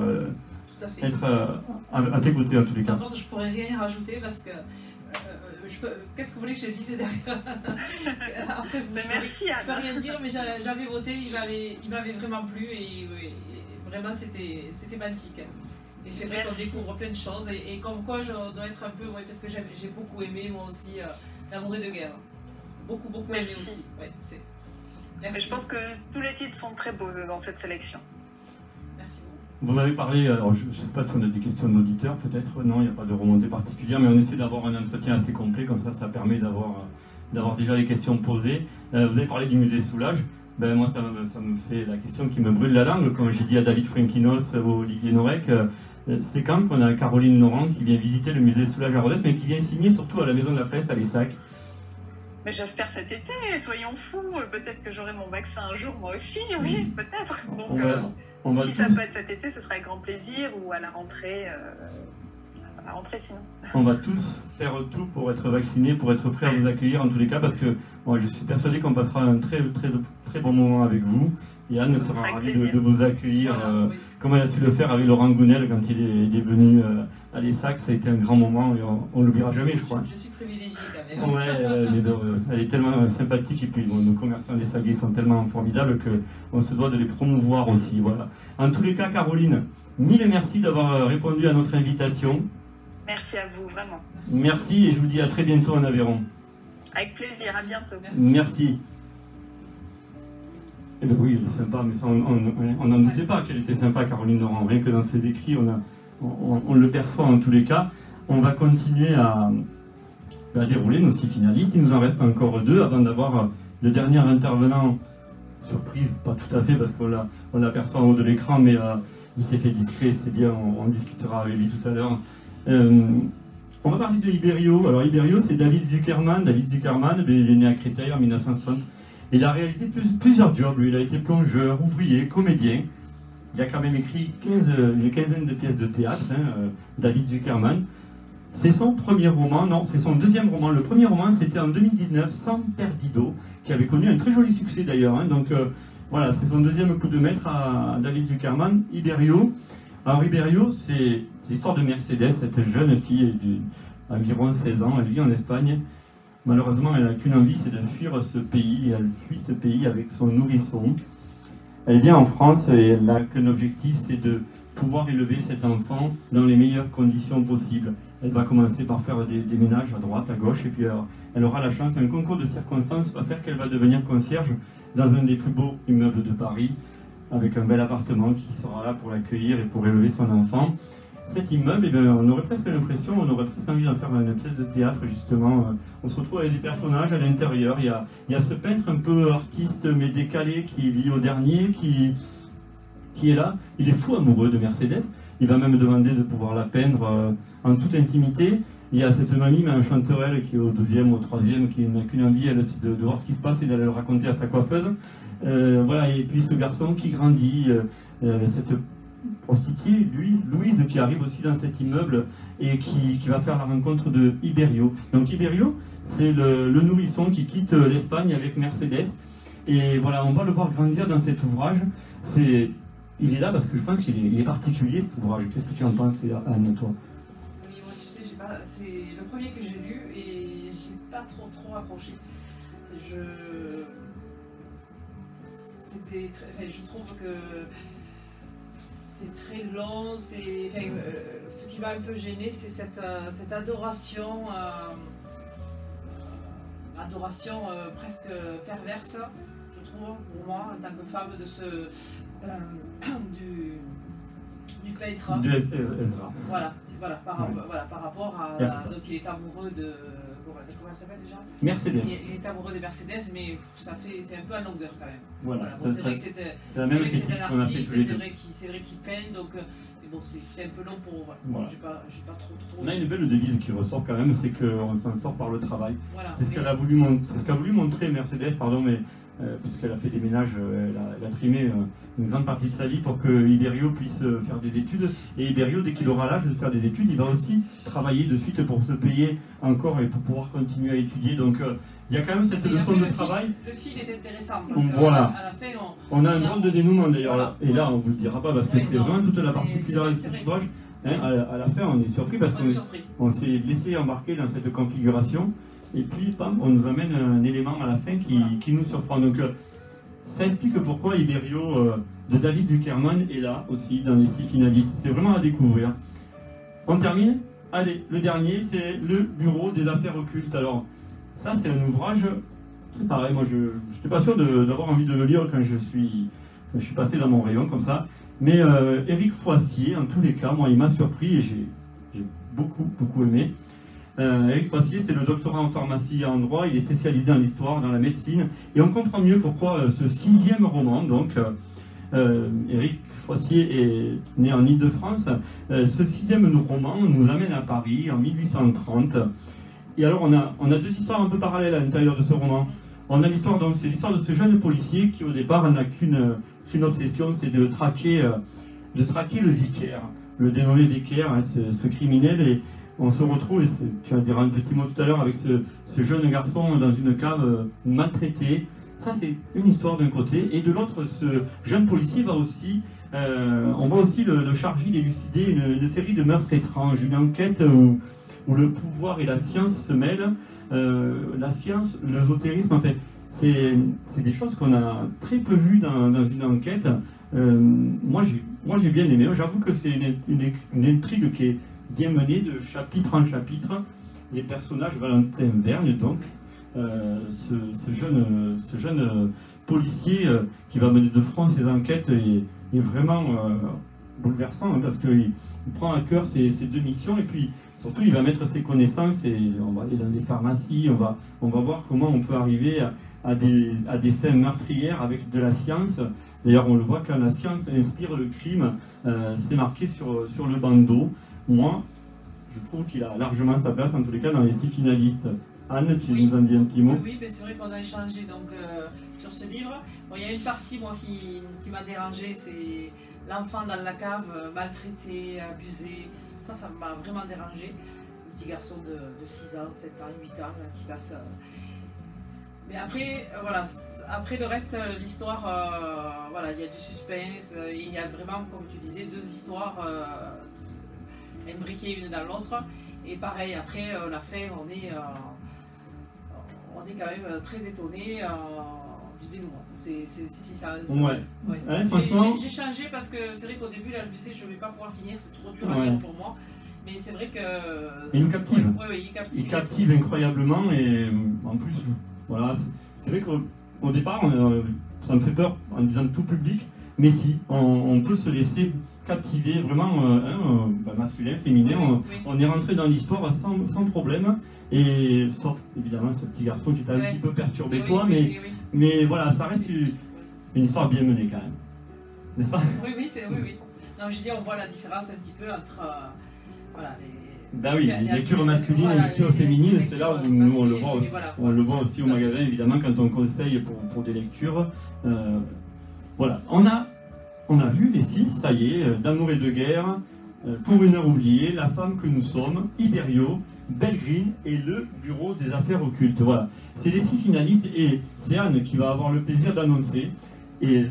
être à tes côtés en tous les cas. Par contre, je ne pourrais rien y rajouter parce que qu'est-ce que vous voulez que je dise derrière? Après, merci Anne. Je ne peux rien dire, mais j'avais voté, il m'avait vraiment plu et vraiment c'était magnifique. Et c'est vrai qu'on découvre plein de choses et comme quoi je dois être un peu, parce que j'ai beaucoup aimé moi aussi L'amour et de guerre. Beaucoup aimé aussi. Ouais, merci. Je pense que tous les titres sont très beaux dans cette sélection. Merci beaucoup. Vous avez parlé, alors je ne sais pas si on a des questions d'auditeurs, peut-être, non, il n'y a pas de remontée particulière, mais on essaie d'avoir un entretien assez complet, comme ça permet d'avoir déjà les questions posées. Vous avez parlé du musée Soulages, ben, moi ça me fait la question qui me brûle la langue, comme j'ai dit à David Frankinos ou Olivier Norek, c'est quand qu'on a Caroline Dorin qui vient visiter le musée Soulages à Rodez, mais qui vient signer surtout à la Maison de la Presse à Lessac. Mais j'espère cet été, soyons fous, peut-être que j'aurai mon vaccin un jour, moi aussi, oui, peut-être. Donc, si ça peut être cet été, ce sera avec grand plaisir, ou à la rentrée sinon. On va tous faire tout pour être vaccinés, pour être prêts à vous accueillir en tous les cas, parce que moi, je suis persuadé qu'on passera un très bon moment avec vous. Et Anne sera ravie de vous accueillir, comme elle a su le faire avec Laurent Gounel quand il est venu à Lessac. Ça a été un grand moment et on ne l'oubliera jamais, je crois. Je suis privilégiée quand même. Ouais, elle est tellement sympathique et puis nos commerçants lessagais sont tellement formidables qu'on se doit de les promouvoir aussi. Voilà. En tous les cas, Caroline, mille merci d'avoir répondu à notre invitation. Merci à vous, vraiment. Merci et je vous dis à très bientôt en Aveyron. Avec plaisir, à bientôt. Merci. Eh bien oui, elle est sympa, mais ça, on n'en doutait pas qu'elle était sympa, Caroline Dorin. Rien que dans ses écrits, on le perçoit en tous les cas. On va continuer à dérouler nos 6 finalistes. Il nous en reste encore 2 avant d'avoir le dernier intervenant. Surprise, pas tout à fait, parce qu'on l'aperçoit en haut de l'écran, mais il s'est fait discret, c'est bien, on discutera avec lui tout à l'heure. On va parler de Iberio. Alors Iberio, c'est David Zuckerman. David Zuckerman, il est né à Créteil en 1960. Il a réalisé plusieurs jobs. Lui, il a été plongeur, ouvrier, comédien. Il a quand même écrit une quinzaine de pièces de théâtre, David Zuckerman. C'est son premier roman, non, c'est son deuxième roman. Le premier roman, c'était en 2019, San Perdido, qui avait connu un très joli succès d'ailleurs. Donc voilà, c'est son deuxième coup de maître à David Zuckerman, Iberio. Alors Iberio, c'est l'histoire de Mercedes, cette jeune fille d'environ 16 ans, elle vit en Espagne. Malheureusement, elle n'a qu'une envie, c'est de fuir ce pays, et elle fuit ce pays avec son nourrisson. Elle vient en France et elle n'a qu'un objectif, c'est de pouvoir élever cet enfant dans les meilleures conditions possibles. Elle va commencer par faire des ménages à droite, à gauche, et puis elle aura la chance, un concours de circonstances va faire qu'elle va devenir concierge dans un des plus beaux immeubles de Paris, avec un bel appartement qui sera là pour l'accueillir et pour élever son enfant. Cet immeuble, on aurait presque l'impression, on aurait presque envie d'en faire une pièce de théâtre justement. On se retrouve avec des personnages à l'intérieur. Il y a ce peintre un peu artiste mais décalé qui vit au dernier, qui est là. Il est fou amoureux de Mercedes Il va même demander de pouvoir la peindre en toute intimité. Il y a cette mamie, mais un chanterelle qui est au 12e, au 3e, qui n'a qu'une envie, elle, c'est de voir ce qui se passe et d'aller le raconter à sa coiffeuse. Voilà, et puis ce garçon qui grandit, cette prostituée, Louise, qui arrive aussi dans cet immeuble et qui va faire la rencontre de Iberio. Donc Iberio, c'est le nourrisson qui quitte l'Espagne avec Mercedes. Et voilà, on va le voir grandir dans cet ouvrage. Il est là parce que je pense qu'il est particulier, cet ouvrage. Qu'est-ce que tu en penses, Anne, toi? Oui, moi, tu sais, c'est le premier que j'ai lu et j'ai pas trop accroché. Je trouve que c'est très long. Ce qui m'a un peu gêné, c'est cette adoration, presque perverse, je trouve, pour moi, en tant que femme, de du peintre. De Ezra. Voilà, par rapport à... Donc il est amoureux de... Comment elle s'appelle déjà? Mercedes. Il est amoureux de Mercedes, mais c'est un peu à longueur quand même. Voilà, Bon, c'est vrai que c'est un artiste, et c'est vrai qu'il peint, donc... Mais bon, c'est un peu long pour... Voilà. J'ai pas trop... On a une belle devise qui ressort quand même, c'est qu'on s'en sort par le travail. Voilà, c'est ce qu'a voulu montrer Mercedes, pardon, mais puisqu'elle a fait des ménages, elle a trimé une grande partie de sa vie pour que Iberio puisse faire des études. Et Iberio, dès qu'il aura l'âge de faire des études, il va aussi travailler de suite pour se payer encore et pour pouvoir continuer à étudier. Donc il y a quand même cette leçon de travail. Le fil est intéressant parce voilà. À la fin, on a un drôle de dénouement d'ailleurs, voilà. Et là on ne vous le dira pas parce que c'est vraiment toute la particularité de cet ouvrage. Hein, à la fin on est surpris parce qu'on s'est laissé embarquer dans cette configuration. Et puis, bam, on nous amène un élément à la fin qui nous surprend. Donc, ça explique pourquoi Iberio de David Zuckerman est là aussi dans les 6 finalistes. C'est vraiment à découvrir. On termine. Allez, le dernier, c'est le Bureau des affaires occultes. Alors, ça, c'est un ouvrage, c'est pareil, moi, je n'étais pas sûr d'avoir envie de le lire quand je suis passé dans mon rayon comme ça. Mais Éric Foissier, en tous les cas, moi, il m'a surpris et j'ai beaucoup aimé. Éric Foissier, c'est le doctorat en pharmacie et en droit, il est spécialisé dans l'histoire, dans la médecine, et on comprend mieux pourquoi ce 6e roman, donc Éric Foissier est né en Île-de-France, ce 6e roman nous amène à Paris en 1830, et alors on a 2 histoires un peu parallèles à l'intérieur de ce roman. On a l'histoire, donc c'est l'histoire de ce jeune policier qui au départ n'a qu'une obsession, c'est de traquer le vicaire, le dénommé vicaire, hein, ce criminel, et on se retrouve, et tu vas dire un petit mot tout à l'heure, avec ce jeune garçon dans une cave maltraité. Ça, c'est une histoire d'un côté. Et de l'autre, ce jeune policier va aussi, on va aussi le charger d'élucider une série de meurtres étranges, une enquête où le pouvoir et la science se mêlent. La science, l'ésotérisme, en fait, c'est des choses qu'on a très peu vues dans une enquête. Moi, j'ai bien aimé. J'avoue que c'est une intrigue qui est bien mené de chapitre en chapitre. Les personnages, Valentin Vergne donc, ce jeune policier qui va mener de front ses enquêtes est vraiment bouleversant, hein, parce qu'il prend à cœur ses 2 missions, et puis surtout il va mettre ses connaissances, et on va aller dans des pharmacies, on va voir comment on peut arriver à des fins meurtrières avec de la science. D'ailleurs on le voit, quand la science inspire le crime, c'est marqué sur le bandeau. Moi, je trouve qu'il a largement sa place, en tous les cas, dans les 6 finalistes. Anne, tu nous en dis un petit mot? Oui, mais c'est vrai qu'on a échangé donc, sur ce livre. Bon, il y a une partie, moi, qui m'a dérangée, c'est l'enfant dans la cave, maltraité, abusé. Ça m'a vraiment dérangé. Un petit garçon de 6 ans, 7 ans, 8 ans, là, qui passe... Mais après, voilà, après le reste, l'histoire, voilà, il y a du suspense, il y a vraiment, comme tu disais, 2 histoires... imbriquées une dans l'autre, et pareil après la fin on est quand même très étonné du dénouement. Franchement, j'ai changé parce que c'est vrai qu'au début là je me disais je vais pas pouvoir finir, c'est trop dur à lire pour moi, mais c'est vrai que il nous captive. Il captive incroyablement, et en plus voilà, c'est vrai qu'au départ ça me fait peur en disant tout public, mais si on peut se laisser captivé, vraiment masculin, féminin, on est rentré dans l'histoire sans problème, et sauf évidemment ce petit garçon qui t'a un petit peu perturbé toi, mais voilà, ça reste une histoire bien menée quand même, n'est-ce pas? Oui. Non, je dis, on voit la différence un petit peu entre voilà, Ben oui, les lectures masculines et les lectures féminines, c'est là où nous on le voit aussi. Voilà. On le voit aussi au magasin, évidemment, quand on conseille pour des lectures. Voilà, on a vu les 6, ça y est, d'Amour et de guerre, Pour une heure oubliée, La femme que nous sommes, Iberio, Belgrine et le Bureau des affaires occultes. Voilà, c'est les 6 finalistes et c'est Anne qui va avoir le plaisir d'annoncer. Et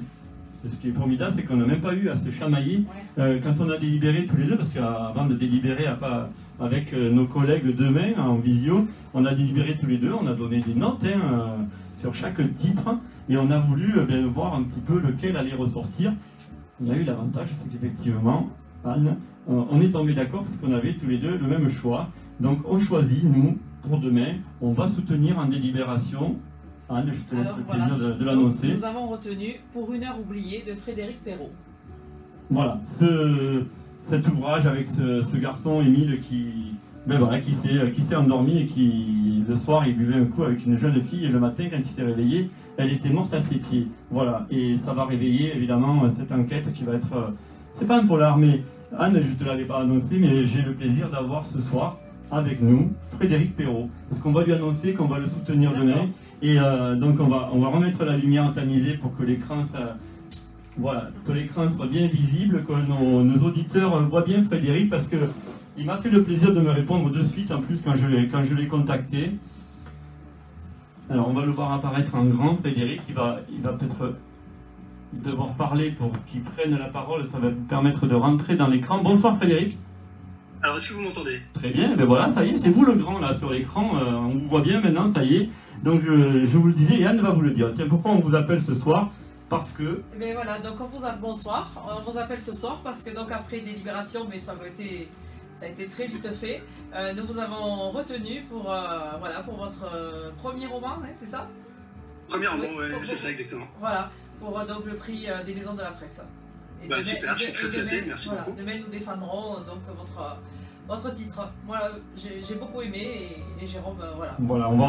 c'est ce qui est formidable, c'est qu'on n'a même pas eu à se chamailler quand on a délibéré tous les deux, parce qu'avant de délibérer avec nos collègues demain en visio, on a délibéré tous les deux, on a donné des notes sur chaque titre et on a voulu voir un petit peu lequel allait ressortir. On a eu l'avantage, c'est qu'effectivement, Anne, on est tombé d'accord parce qu'on avait tous les deux le même choix. Donc on choisit, nous, pour demain, on va soutenir en délibération. Anne, je te laisse le plaisir de l'annoncer. Nous avons retenu Pour une heure oubliée de Frédéric Perrault. Voilà, cet ouvrage avec ce garçon, Émile, qui s'est endormi et qui, le soir, il buvait un coup avec une jeune fille et le matin, quand il s'est réveillé, elle était morte à ses pieds. Voilà, et ça va réveiller, évidemment, cette enquête qui va être... c'est pas un polar, mais Anne, je ne te l'avais pas annoncé, mais j'ai le plaisir d'avoir ce soir avec nous Frédéric Perrault. Parce qu'on va lui annoncer qu'on va le soutenir demain. Et donc on va remettre la lumière en tamisé pour que l'écran soit bien visible, que nos auditeurs voient bien Frédéric, parce que il m'a fait le plaisir de me répondre de suite, en plus quand je l'ai contacté. Alors on va le voir apparaître en grand, Frédéric, il va peut-être devoir parler pour qu'il prenne la parole, ça va vous permettre de rentrer dans l'écran. Bonsoir Frédéric. Alors est-ce que vous m'entendez? Très bien, ben voilà, ça y est, c'est vous le grand là sur l'écran, on vous voit bien maintenant, ça y est. Donc je vous le disais, et Anne va vous le dire. Tiens, pourquoi on vous appelle ce soir? Parce que... Mais voilà, donc bonsoir, on vous appelle ce soir parce que donc après délibération, mais ça a été très vite fait, nous vous avons retenu pour votre premier roman, hein, c'est ça? Premier roman, oui, c'est ça exactement. Voilà, pour donc le prix des maisons de la presse. Et bah, super, je suis très flatté, merci beaucoup. Demain nous défendrons donc votre titre. Moi j'ai beaucoup aimé et Jérôme, voilà. Voilà, on va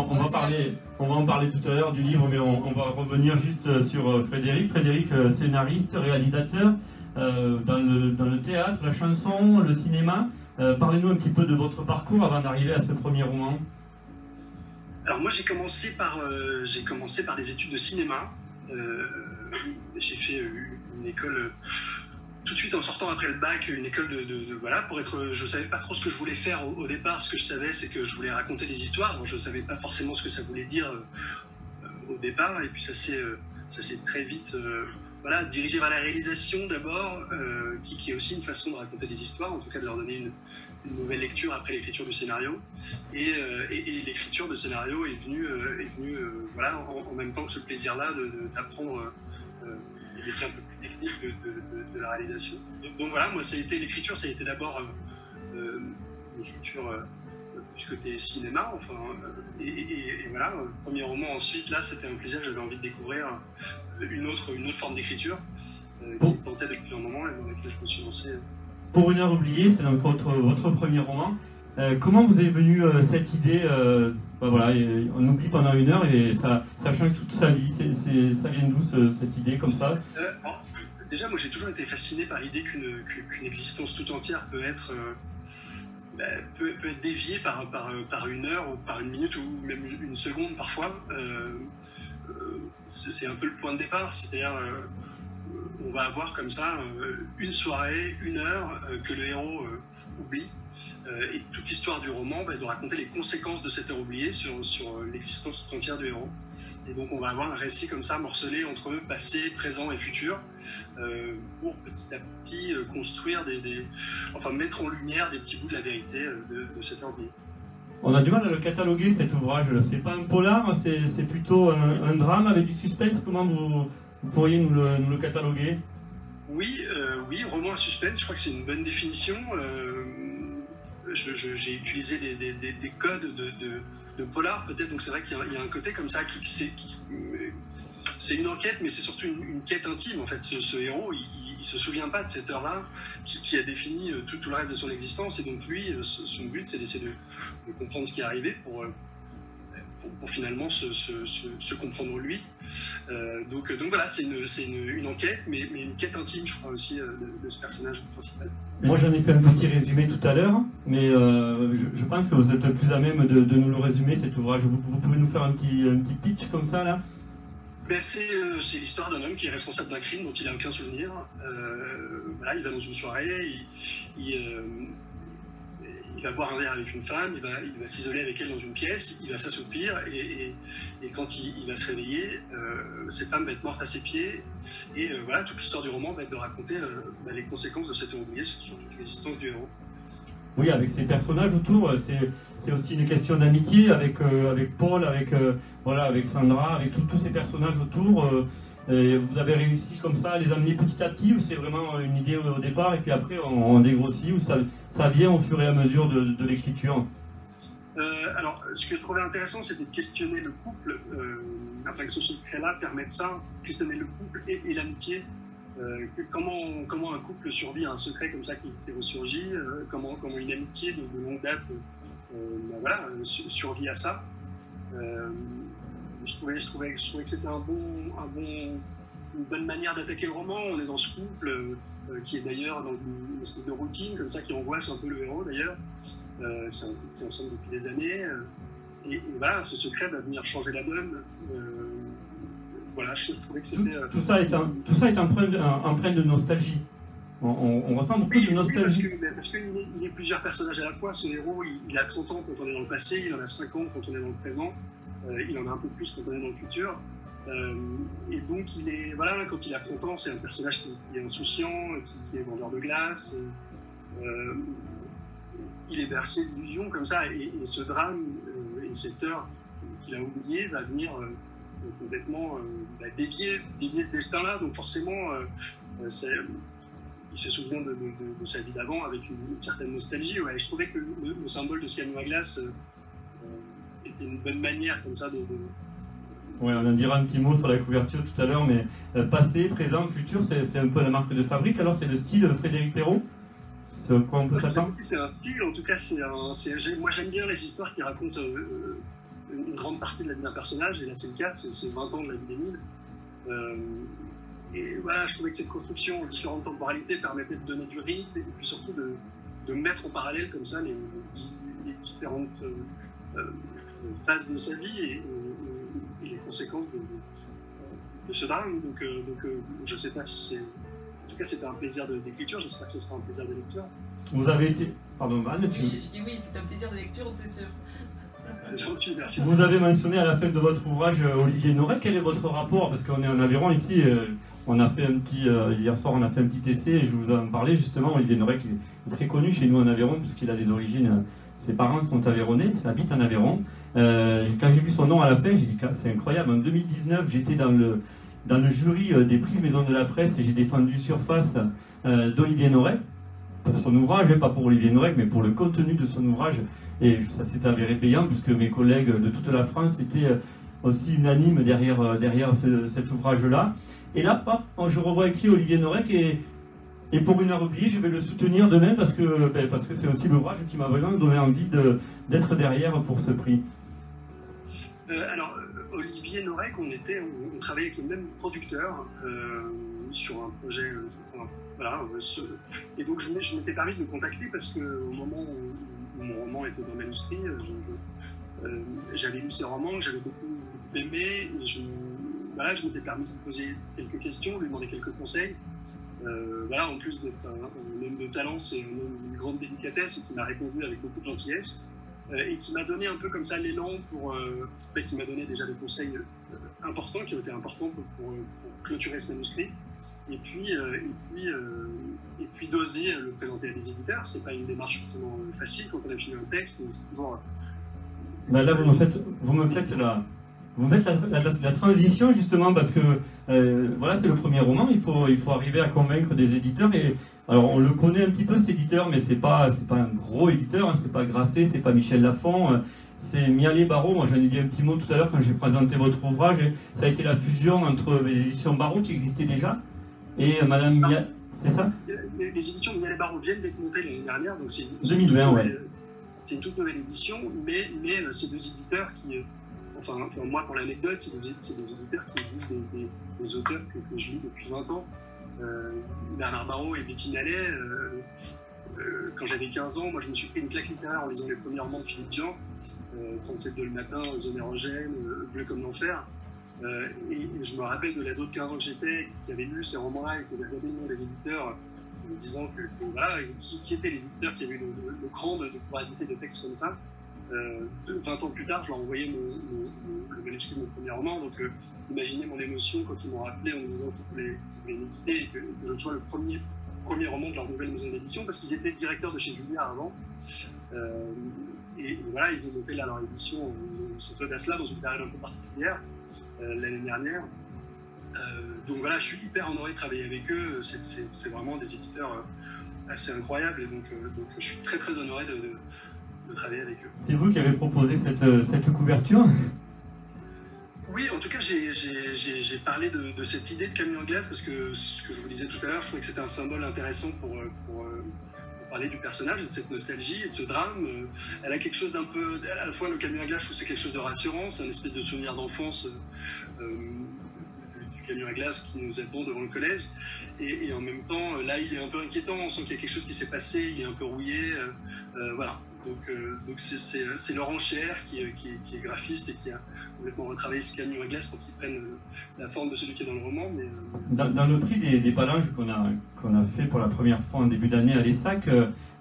en parler tout à l'heure du livre, mais on va revenir juste sur Frédéric. Frédéric, scénariste, réalisateur, dans le théâtre, la chanson, le cinéma. Parlez-nous un petit peu de votre parcours avant d'arriver à ce premier roman. Alors moi j'ai commencé par des études de cinéma. J'ai fait une école tout de suite en sortant après le bac, une école voilà, pour être, je savais pas trop ce que je voulais faire au départ. Ce que je savais, c'est que je voulais raconter des histoires. Donc je savais pas forcément ce que ça voulait dire au départ, et puis ça s'est très vite voilà, dirigé vers la réalisation d'abord, qui est aussi une façon de raconter des histoires, en tout cas de leur donner une nouvelle lecture après l'écriture du scénario. Et l'écriture de scénario est venue voilà, en même temps que ce plaisir-là d'apprendre des métiers un peu plus techniques de la réalisation. Donc voilà, moi l'écriture, ça a été d'abord une écriture plus côté cinéma, enfin, et voilà, premier roman ensuite, là c'était un plaisir, j'avais envie de découvrir une autre forme d'écriture qui me tentait depuis un moment et dans laquelle je me suis lancé. Pour une heure oubliée, c'est donc votre premier roman. Comment vous est venue cette idée voilà, on oublie pendant une heure et ça change toute sa vie. Ça vient d'où cette idée comme ça? Déjà, moi j'ai toujours été fasciné par l'idée qu'une existence tout entière peut être déviée par une heure ou par une minute ou même une seconde parfois. C'est un peu le point de départ, c'est-à-dire on va avoir comme ça une soirée, une heure que le héros oublie. Et toute l'histoire du roman va de raconter les conséquences de cette heure oubliée sur l'existence tout entière du héros. Et donc on va avoir un récit comme ça morcelé entre passé, présent et futur pour petit à petit construire enfin mettre en lumière des petits bouts de la vérité de cette heure oubliée. On a du mal à le cataloguer cet ouvrage, c'est pas un polar, c'est plutôt un drame avec du suspense. Comment vous pourriez nous le cataloguer? Oui, roman à suspense, je crois que c'est une bonne définition. J'ai utilisé des codes de polar peut-être, donc c'est vrai qu'il y a un côté comme ça c'est une enquête, mais c'est surtout une quête intime en fait. Ce héros, il se souvient pas de cette heure-là qui a défini tout le reste de son existence, et donc lui, son but c'est d'essayer de comprendre ce qui est arrivé pour finalement se comprendre lui. Donc voilà, c'est une enquête, mais une quête intime, je crois aussi, de ce personnage principal. Moi j'en ai fait un petit résumé tout à l'heure, mais je pense que vous êtes plus à même de nous le résumer, cet ouvrage. Vous pouvez nous faire un petit pitch comme ça là? Ben, c'est l'histoire d'un homme qui est responsable d'un crime dont il n'a aucun souvenir. Voilà, il va dans une soirée, il va boire un verre avec une femme, il va s'isoler avec elle dans une pièce, il va s'assoupir et quand il va se réveiller, cette femme va être morte à ses pieds. Et voilà, toute l'histoire du roman va être de raconter les conséquences de cette oublié sur toute l'existence du héros. Oui, avec ces personnages autour, c'est aussi une question d'amitié avec Paul, avec Sandra, avec tous ces personnages autour. Et vous avez réussi comme ça à les amener petit à petit, ou c'est vraiment une idée au départ et puis après on dégrossit, ou ça vient au fur et à mesure de l'écriture? Alors, ce que je trouvais intéressant, c'était de questionner le couple, enfin que ce secret-là permette ça, questionner le couple et l'amitié. Comment un couple survit à un secret comme ça qui ressurgit, comment une amitié de longue date survit à ça. Je trouvais que c'était une bonne manière d'attaquer le roman. On est dans ce couple qui est d'ailleurs dans une espèce de routine comme ça qui angoisse un peu le héros d'ailleurs. C'est un couple qui est ensemble depuis des années et voilà, ce secret va venir changer la donne. Voilà, je trouvais que c'était... Tout ça est empreint de nostalgie. On ressent beaucoup de nostalgie. Oui, parce qu'il y a plusieurs personnages à la fois. Ce héros, il a 30 ans quand on est dans le passé, il en a 5 ans quand on est dans le présent, il en a un peu plus quand on est dans le futur. Et donc, quand il a 30 ans, c'est un personnage qui est insouciant, qui est vendeur de glace. Il est bercé d'illusions comme ça, et ce drame et cette heure qu'il a oubliée va venir complètement dévier ce destin-là. Donc forcément, il se souvient de sa vie d'avant avec une certaine nostalgie. Ouais. Et je trouvais que le symbole de ce camion à glace était une bonne manière comme ça de... Oui, on en dira un petit mot sur la couverture tout à l'heure, mais passé, présent, futur, c'est un peu la marque de fabrique. Alors c'est le style de Frédéric Perrault? C'est quoi on peut s'attendre? C'est un style, en tout cas, moi j'aime bien les histoires qui racontent une grande partie de la vie d'un personnage, et là c'est le cas, c'est 20 ans de la vie d'Émile. Et voilà, je trouvais que cette construction en différentes temporalités permettait de donner du rythme et puis surtout de mettre en parallèle comme ça les différentes phases de sa vie et les conséquences de ce drame. Donc je ne sais pas si c'est... En tout cas, c'était un plaisir d'écriture, j'espère que ce sera un plaisir de lecture. Vous avez été... Pardon, Van, Je dis oui, c'est un plaisir de lecture, c'est sûr. C'est gentil, merci. Vous avez mentionné à la fin de votre ouvrage Olivier Noiret. Quel est votre rapport? Parce qu'on est en Aveyron ici, on a fait un petit... hier soir, on a fait un petit essai et je vous en parlais justement. Olivier Noiret qui est très connu chez nous en Aveyron puisqu'il a des origines... ses parents sont aveyronnais, habitent en Aveyron. Quand j'ai vu son nom à la fin, j'ai dit c'est incroyable. En 2019, j'étais dans le jury des prix Maison de la Presse et j'ai défendu Surface d'Olivier Noiret pour son ouvrage, pas pour Olivier Noiret, mais pour le contenu de son ouvrage. Et ça s'est avéré payant puisque mes collègues de toute la France étaient aussi unanimes derrière cet ouvrage-là. Et là, je revois écrit Olivier Noiret et pour une heure oubliée, je vais le soutenir demain parce que c'est aussi l'ouvrage qui m'a vraiment donné envie d'être derrière pour ce prix. Alors, Olivier Noiret, on travaillait avec le même producteur sur un projet. Voilà, et donc je m'étais permis de le contacter parce qu'au moment où mon roman était dans le manuscrit, j'avais lu ses romans, que j'avais beaucoup aimé, et je m'étais permis de lui poser quelques questions, lui demander quelques conseils. Voilà, en plus d'être un homme de talent, c'est un homme d'une grande délicatesse et qui m'a répondu avec beaucoup de gentillesse et qui m'a donné un peu comme ça l'élan qui m'a donné déjà des conseils importants qui ont été importants pour clôturer ce manuscrit et puis d'oser le présenter à des éditeurs. C'est pas une démarche forcément facile quand on a fini un texte, c'est toujours... Là vous me faites la transition justement parce que voilà, c'est le premier roman, il faut arriver à convaincre des éditeurs. Et alors on le connaît un petit peu cet éditeur, mais c'est pas un gros éditeur, hein, c'est pas Grasset, c'est pas Michel Lafon, c'est Mialet Barreau. Moi j'en ai dit un petit mot tout à l'heure quand j'ai présenté votre ouvrage, et ça a été la fusion entre les éditions Barreau qui existaient déjà et Madame Mialet, c'est ça? Les éditions de Mialet Barreau viennent d'être montées l'année dernière, donc c'est 2020, ouais. C'est une toute nouvelle édition, mais ces deux éditeurs qui enfin, moi, pour l'anecdote, c'est des éditeurs qui existent, des auteurs que je lis depuis 20 ans. Bernard Barrault et Betty Nallet, quand j'avais 15 ans, moi je me suis pris une claque littéraire en lisant les premiers romans de Philippe Jean, 37 de le matin, Zone érogène, Bleu comme l'enfer. Et je me rappelle de l'ado de 15 ans que j'étais, qui avait lu ces romans-là et qui avait regardé le nom des éditeurs, en me disant que voilà, qui étaient les éditeurs qui avaient eu le cran de pouvoir éditer des textes comme ça. 20 ans plus tard, je leur envoyais le manuscrit de mon premier roman, donc imaginez mon émotion quand ils m'ont rappelé en me disant qu'ils voulaient m'éditer et que je sois le premier roman de leur nouvelle maison d'édition, parce qu'ils étaient directeurs de chez Julliard avant. Et voilà, ils ont monté là leur édition, cette audace-là, dans une période un peu particulière, l'année dernière. Donc voilà, je suis hyper honoré de travailler avec eux, c'est vraiment des éditeurs assez incroyables, et donc je suis très très honoré de travailler avec eux. C'est vous qui avez proposé cette couverture? Oui, en tout cas, j'ai parlé de cette idée de camion à glace parce que ce que je vous disais tout à l'heure, je trouvais que c'était un symbole intéressant pour parler du personnage, de cette nostalgie et de ce drame. Elle a quelque chose d'un peu, à la fois le camion à glace, je trouve que c'est quelque chose de rassurant, c'est un espèce de souvenir d'enfance du camion à glace qui nous attend devant le collège. Et en même temps, là, il est un peu inquiétant, on sent qu'il y a quelque chose qui s'est passé, il est un peu rouillé, voilà. Donc c'est Laurent Scheer qui est graphiste et qui a complètement retravaillé ce camion à glace pour qu'il prenne la forme de celui qui est dans le roman. Mais, dans le prix des Palanges qu'on a fait pour la première fois en début d'année à l'ESSAC,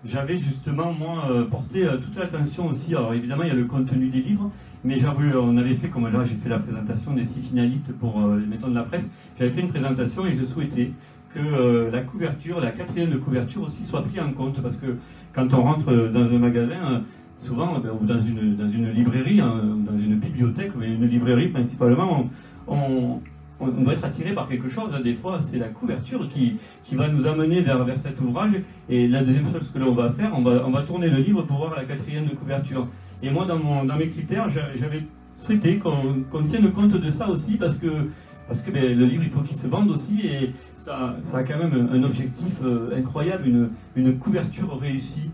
j'avais justement, moi, porté toute l'attention aussi. Alors évidemment, il y a le contenu des livres, mais on avait fait, comme là j'ai fait la présentation des 6 finalistes pour les Maisons de la Presse, j'avais fait une présentation et je souhaitais que la couverture, la 4e de couverture aussi soit prise en compte, parce que quand on rentre dans un magasin, souvent, ou dans une librairie, dans une bibliothèque, mais une librairie principalement, on doit être attiré par quelque chose. Des fois, c'est la couverture qui va nous amener vers cet ouvrage. Et la deuxième chose que l'on va faire, on va tourner le livre pour voir la 4e de couverture. Et moi, dans mes critères, j'avais souhaité qu'on tienne compte de ça aussi, parce que le livre, il faut qu'il se vende aussi, et ça a quand même un objectif incroyable, une couverture réussie.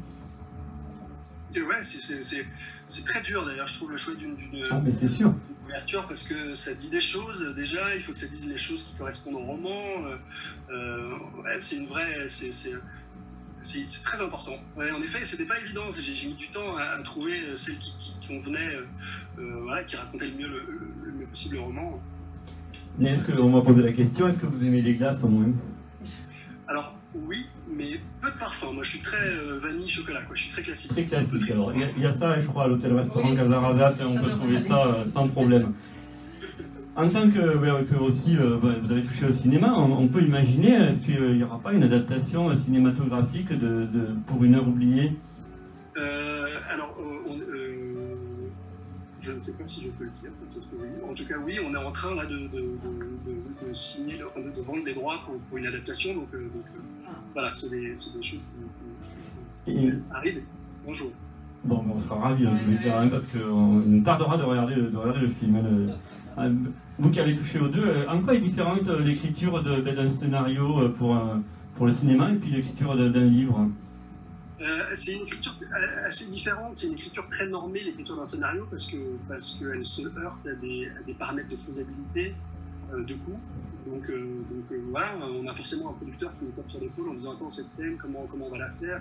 Et ouais, c'est très dur d'ailleurs, je trouve, le choix d'une mais c'est sûr. couverture, parce que ça dit des choses déjà, il faut que ça dise les choses qui correspondent au roman. Ouais, c'est une vraie. C'est très important. Ouais, en effet, c'était pas évident. J'ai mis du temps à trouver celle qui convenait, voilà, qui racontait le mieux possible le roman. Mais est-ce qu'on m'a posé la question, est-ce que vous aimez les glaces au moins? Alors, oui, mais peu de parfum. Moi, je suis très vanille chocolat, quoi. Je suis très classique. Très classique. Alors, il y a ça, je crois, à l'hôtel-restaurant Casarazat, et on peut trouver ça sans problème. En tant que aussi, vous avez touché au cinéma, on peut imaginer, est-ce qu'il n'y aura pas une adaptation cinématographique pour Une heure oubliée? Alors, je ne sais pas si je peux le dire, peut-être que oui. En tout cas, oui, on est en train là, de signer, de vendre des droits pour une adaptation. Donc voilà, c'est des choses qui arrivent un jour. Bon, on sera ravis en tous les cas, parce qu'on ne tardera de regarder le film. Vous qui avez touché aux deux, en quoi est différente l'écriture d'un scénario pour le cinéma et puis l'écriture d'un livre? C'est une écriture assez différente, c'est une écriture très normée, l'écriture d'un scénario, parce qu'elle se heurte à des paramètres de faisabilité, de coût. Donc voilà, on a forcément un producteur qui nous tape sur l'épaule en disant attends, cette scène, comment on va la faire,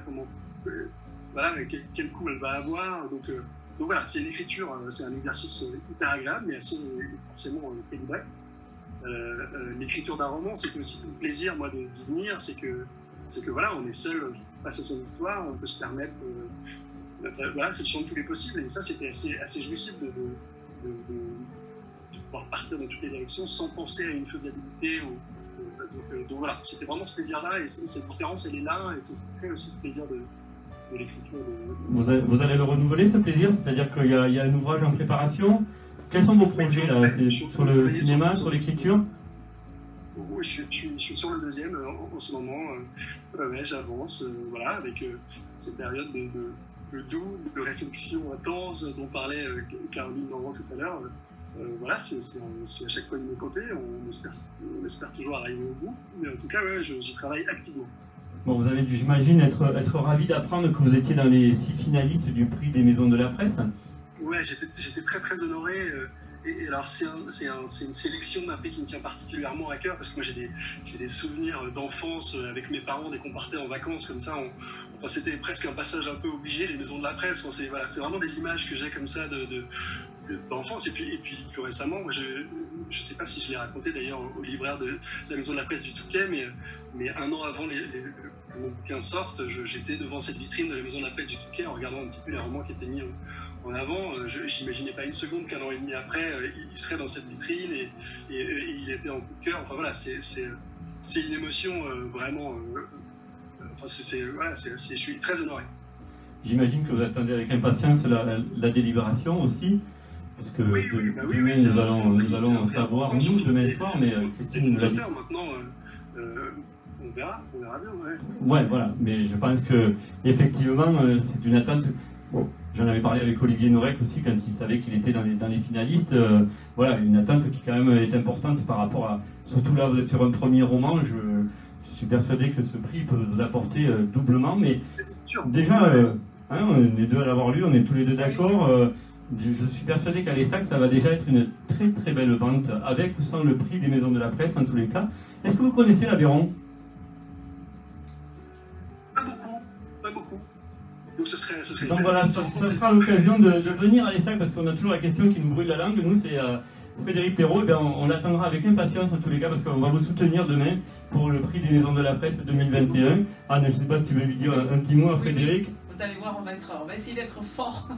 voilà, quel coût elle va avoir. Donc voilà, c'est une écriture, c'est un exercice hyper agréable, mais assez forcément équilibré. L'écriture d'un roman, c'est aussi un plaisir, moi, d'y venir, c'est que voilà, on est seul face à son histoire, on peut se permettre, voilà, c'est le champ de tous les possibles, et ça, c'était assez jouissif de pouvoir partir dans toutes les directions sans penser à une faisabilité. Donc voilà, c'était vraiment ce plaisir-là, et cette différence, elle est là, et c'est ce qui fait aussi le plaisir de l'écriture. Vous allez le renouveler, ce plaisir? C'est-à-dire qu'il y a un ouvrage en préparation? Quels sont vos projets là? C'est sur le cinéma, sur l'écriture? Oui, je suis sur le deuxième en ce moment. Ouais, j'avance, voilà, avec ces périodes de doux, de réflexion intense dont parlait Caroline Laurent tout à l'heure. Voilà, c'est à chaque fois une côté. On espère toujours arriver au bout, mais en tout cas, ouais, j'y travaille activement. Bon, vous avez dû, j'imagine, être ravi d'apprendre que vous étiez dans les 6 finalistes du prix des Maisons de la Presse. Ouais, j'étais très très honoré. Et alors, c'est une sélection d'un pays qui me tient particulièrement à cœur, parce que moi, j'ai des souvenirs d'enfance avec mes parents, dès qu'on partait en vacances, comme ça, c'était presque un passage un peu obligé, les maisons de la presse. C'est vraiment des images que j'ai comme ça d'enfance. Et puis plus récemment, moi, je ne sais pas si je l'ai raconté d'ailleurs au libraire de la maison de la presse du Touquet, mais un an avant que mon bouquin sorte, j'étais devant cette vitrine de la maison de la presse du Touquet en regardant un petit peu les romans qui étaient mis en avant. Je n'imaginais pas une seconde qu'un an et demi après, il serait dans cette vitrine et il était en coup de cœur. Enfin voilà, c'est une émotion vraiment. Je suis très honoré. J'imagine que vous attendez avec impatience la délibération aussi, parce que nous allons savoir, nous, demain soir, mais Christine nous a dit... Maintenant, on verra bien, Ouais, voilà, mais je pense que effectivement, c'est une attente... Bon, j'en avais parlé avec Olivier Norek aussi, quand il savait qu'il était dans les finalistes. Voilà, une attente qui quand même est importante par rapport à... Surtout là, vous êtes sur un premier roman, je suis persuadé que ce prix peut vous apporter doublement, mais déjà, on est deux à l'avoir lu, on est tous les deux d'accord. Je suis persuadé qu'à l'ESSAC, ça va déjà être une très très belle vente, avec ou sans le prix des maisons de la presse en tous les cas. Est-ce que vous connaissez l'Aveyron? Pas beaucoup. Donc ce serait donc voilà, ça sera l'occasion de venir à l'ESSAC, parce qu'on a toujours la question qui nous brûle la langue. Nous, c'est Frédéric Perrault. Eh on l'attendra avec impatience en tous les cas, parce qu'on va vous soutenir demain pour le prix des maisons de la presse 2021. Anne, je ne sais pas si tu veux lui dire un petit mot à Frédéric. Vous allez voir, on va essayer d'être fort.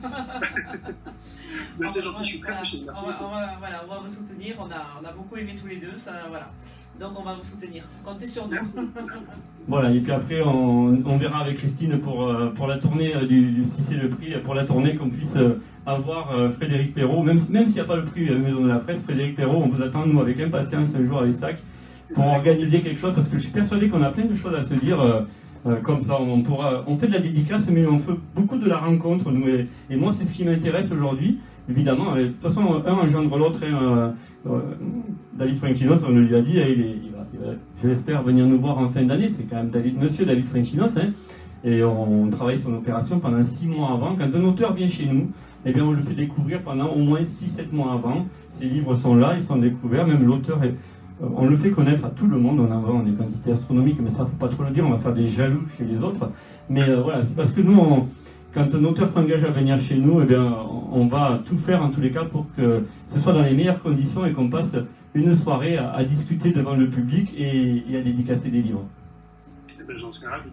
C'est gentil, je suis très touché. Merci. On va vous soutenir. On a beaucoup aimé tous les deux. Voilà. Donc on va vous soutenir. Comptez sur nous. Voilà, et puis après on verra avec Christine pour la tournée, si c'est le prix, pour la tournée qu'on puisse avoir Frédéric Perrault. Même s'il n'y a pas le prix Maison de la Presse, Frédéric Perrault, on vous attend nous avec impatience un jour à l'ESSAC pour organiser quelque chose, parce que je suis persuadé qu'on a plein de choses à se dire. Comme ça, on fait de la dédicace, mais on fait beaucoup de la rencontre, nous, et moi, c'est ce qui m'intéresse aujourd'hui, évidemment. De toute façon, un engendre l'autre. David Fuenquinos, on le lui a dit, il va, je l'espère, venir nous voir en fin d'année. C'est quand même monsieur David Fuenquinos, et on travaille sur l'opération pendant 6 mois avant. Quand un auteur vient chez nous, eh bien, on le fait découvrir pendant au moins 6-7 mois avant. Ses livres sont là, ils sont découverts, même l'auteur on le fait connaître à tout le monde, on en vend des quantités astronomiques, mais ça, faut pas trop le dire, on va faire des jaloux chez les autres. Mais voilà, c'est parce que nous, quand un auteur s'engage à venir chez nous, eh bien, on va tout faire en tous les cas pour que ce soit dans les meilleures conditions et qu'on passe une soirée à discuter devant le public et à dédicacer des livres. Eh bien, j'en suis ravi.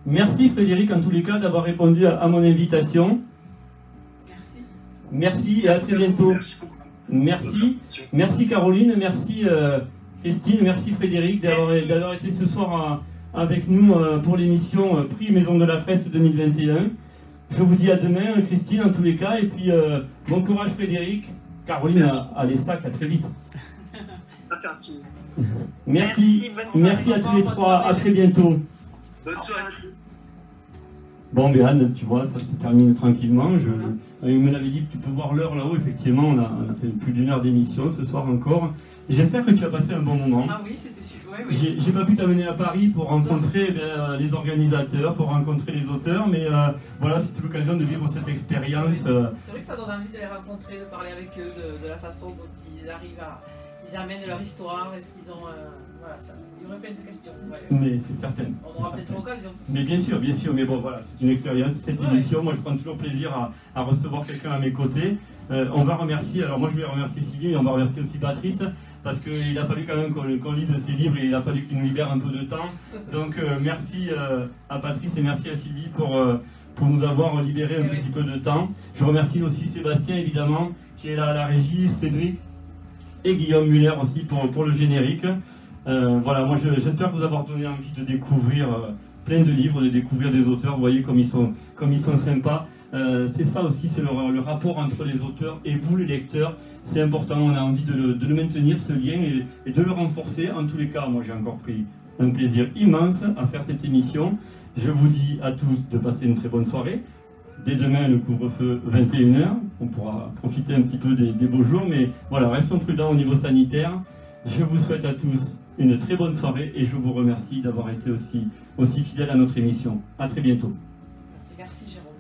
Merci Frédéric, en tous les cas, d'avoir répondu à mon invitation. Merci. Merci et à très bientôt. Merci beaucoup. Merci Caroline, merci Christine, merci Frédéric d'avoir été ce soir avec nous pour l'émission Prix Maison de la Presse 2021. Je vous dis à demain Christine en tous les cas, et puis bon courage Frédéric, Caroline à l'ESSAC, à très vite. Merci à tous les trois, à très bientôt. Bonne soirée. Bon Béane, tu vois, ça se termine tranquillement. Il me l'avait dit que tu peux voir l'heure là-haut, effectivement, on a fait plus d'1 heure d'émission ce soir encore. J'espère que tu as passé un bon moment. Ah oui, c'était super. Oui. J'ai pas pu t'amener à Paris pour rencontrer les organisateurs, pour rencontrer les auteurs, mais voilà, c'est l'occasion de vivre cette expérience. C'est vrai que ça donne envie de les rencontrer, de parler avec eux, de la façon dont ils arrivent ils amènent leur histoire, est-ce qu'ils ont... voilà, il y aurait plein de questions. Ouais. Mais c'est certain. On aura peut-être l'occasion. Mais bien sûr, mais bon voilà, c'est une expérience, cette émission. Moi je prends toujours plaisir à recevoir quelqu'un à mes côtés. On va remercier, alors moi je vais remercier Sylvie, mais on va remercier aussi Patrice, parce qu'il a fallu quand même qu'on lise ses livres et il a fallu qu'il nous libère un peu de temps. Donc merci à Patrice et merci à Sylvie pour nous avoir libéré un petit peu de temps. Je remercie aussi Sébastien évidemment, qui est là à la régie, Cédric et Guillaume Muller aussi pour le générique. Voilà, moi j'espère vous avoir donné envie de découvrir plein de livres, de découvrir des auteurs. Vous voyez comme ils sont sympas. C'est ça aussi, c'est le rapport entre les auteurs et vous les lecteurs. C'est important, on a envie de le maintenir, ce lien, et de le renforcer. En tous les cas, moi j'ai encore pris un plaisir immense à faire cette émission. Je vous dis à tous de passer une très bonne soirée. Dès demain, le couvre-feu 21h. On pourra profiter un petit peu des beaux jours, mais voilà, restons prudents au niveau sanitaire. Je vous souhaite à tous une très bonne soirée et je vous remercie d'avoir été aussi fidèles à notre émission. À très bientôt. Merci Jérôme.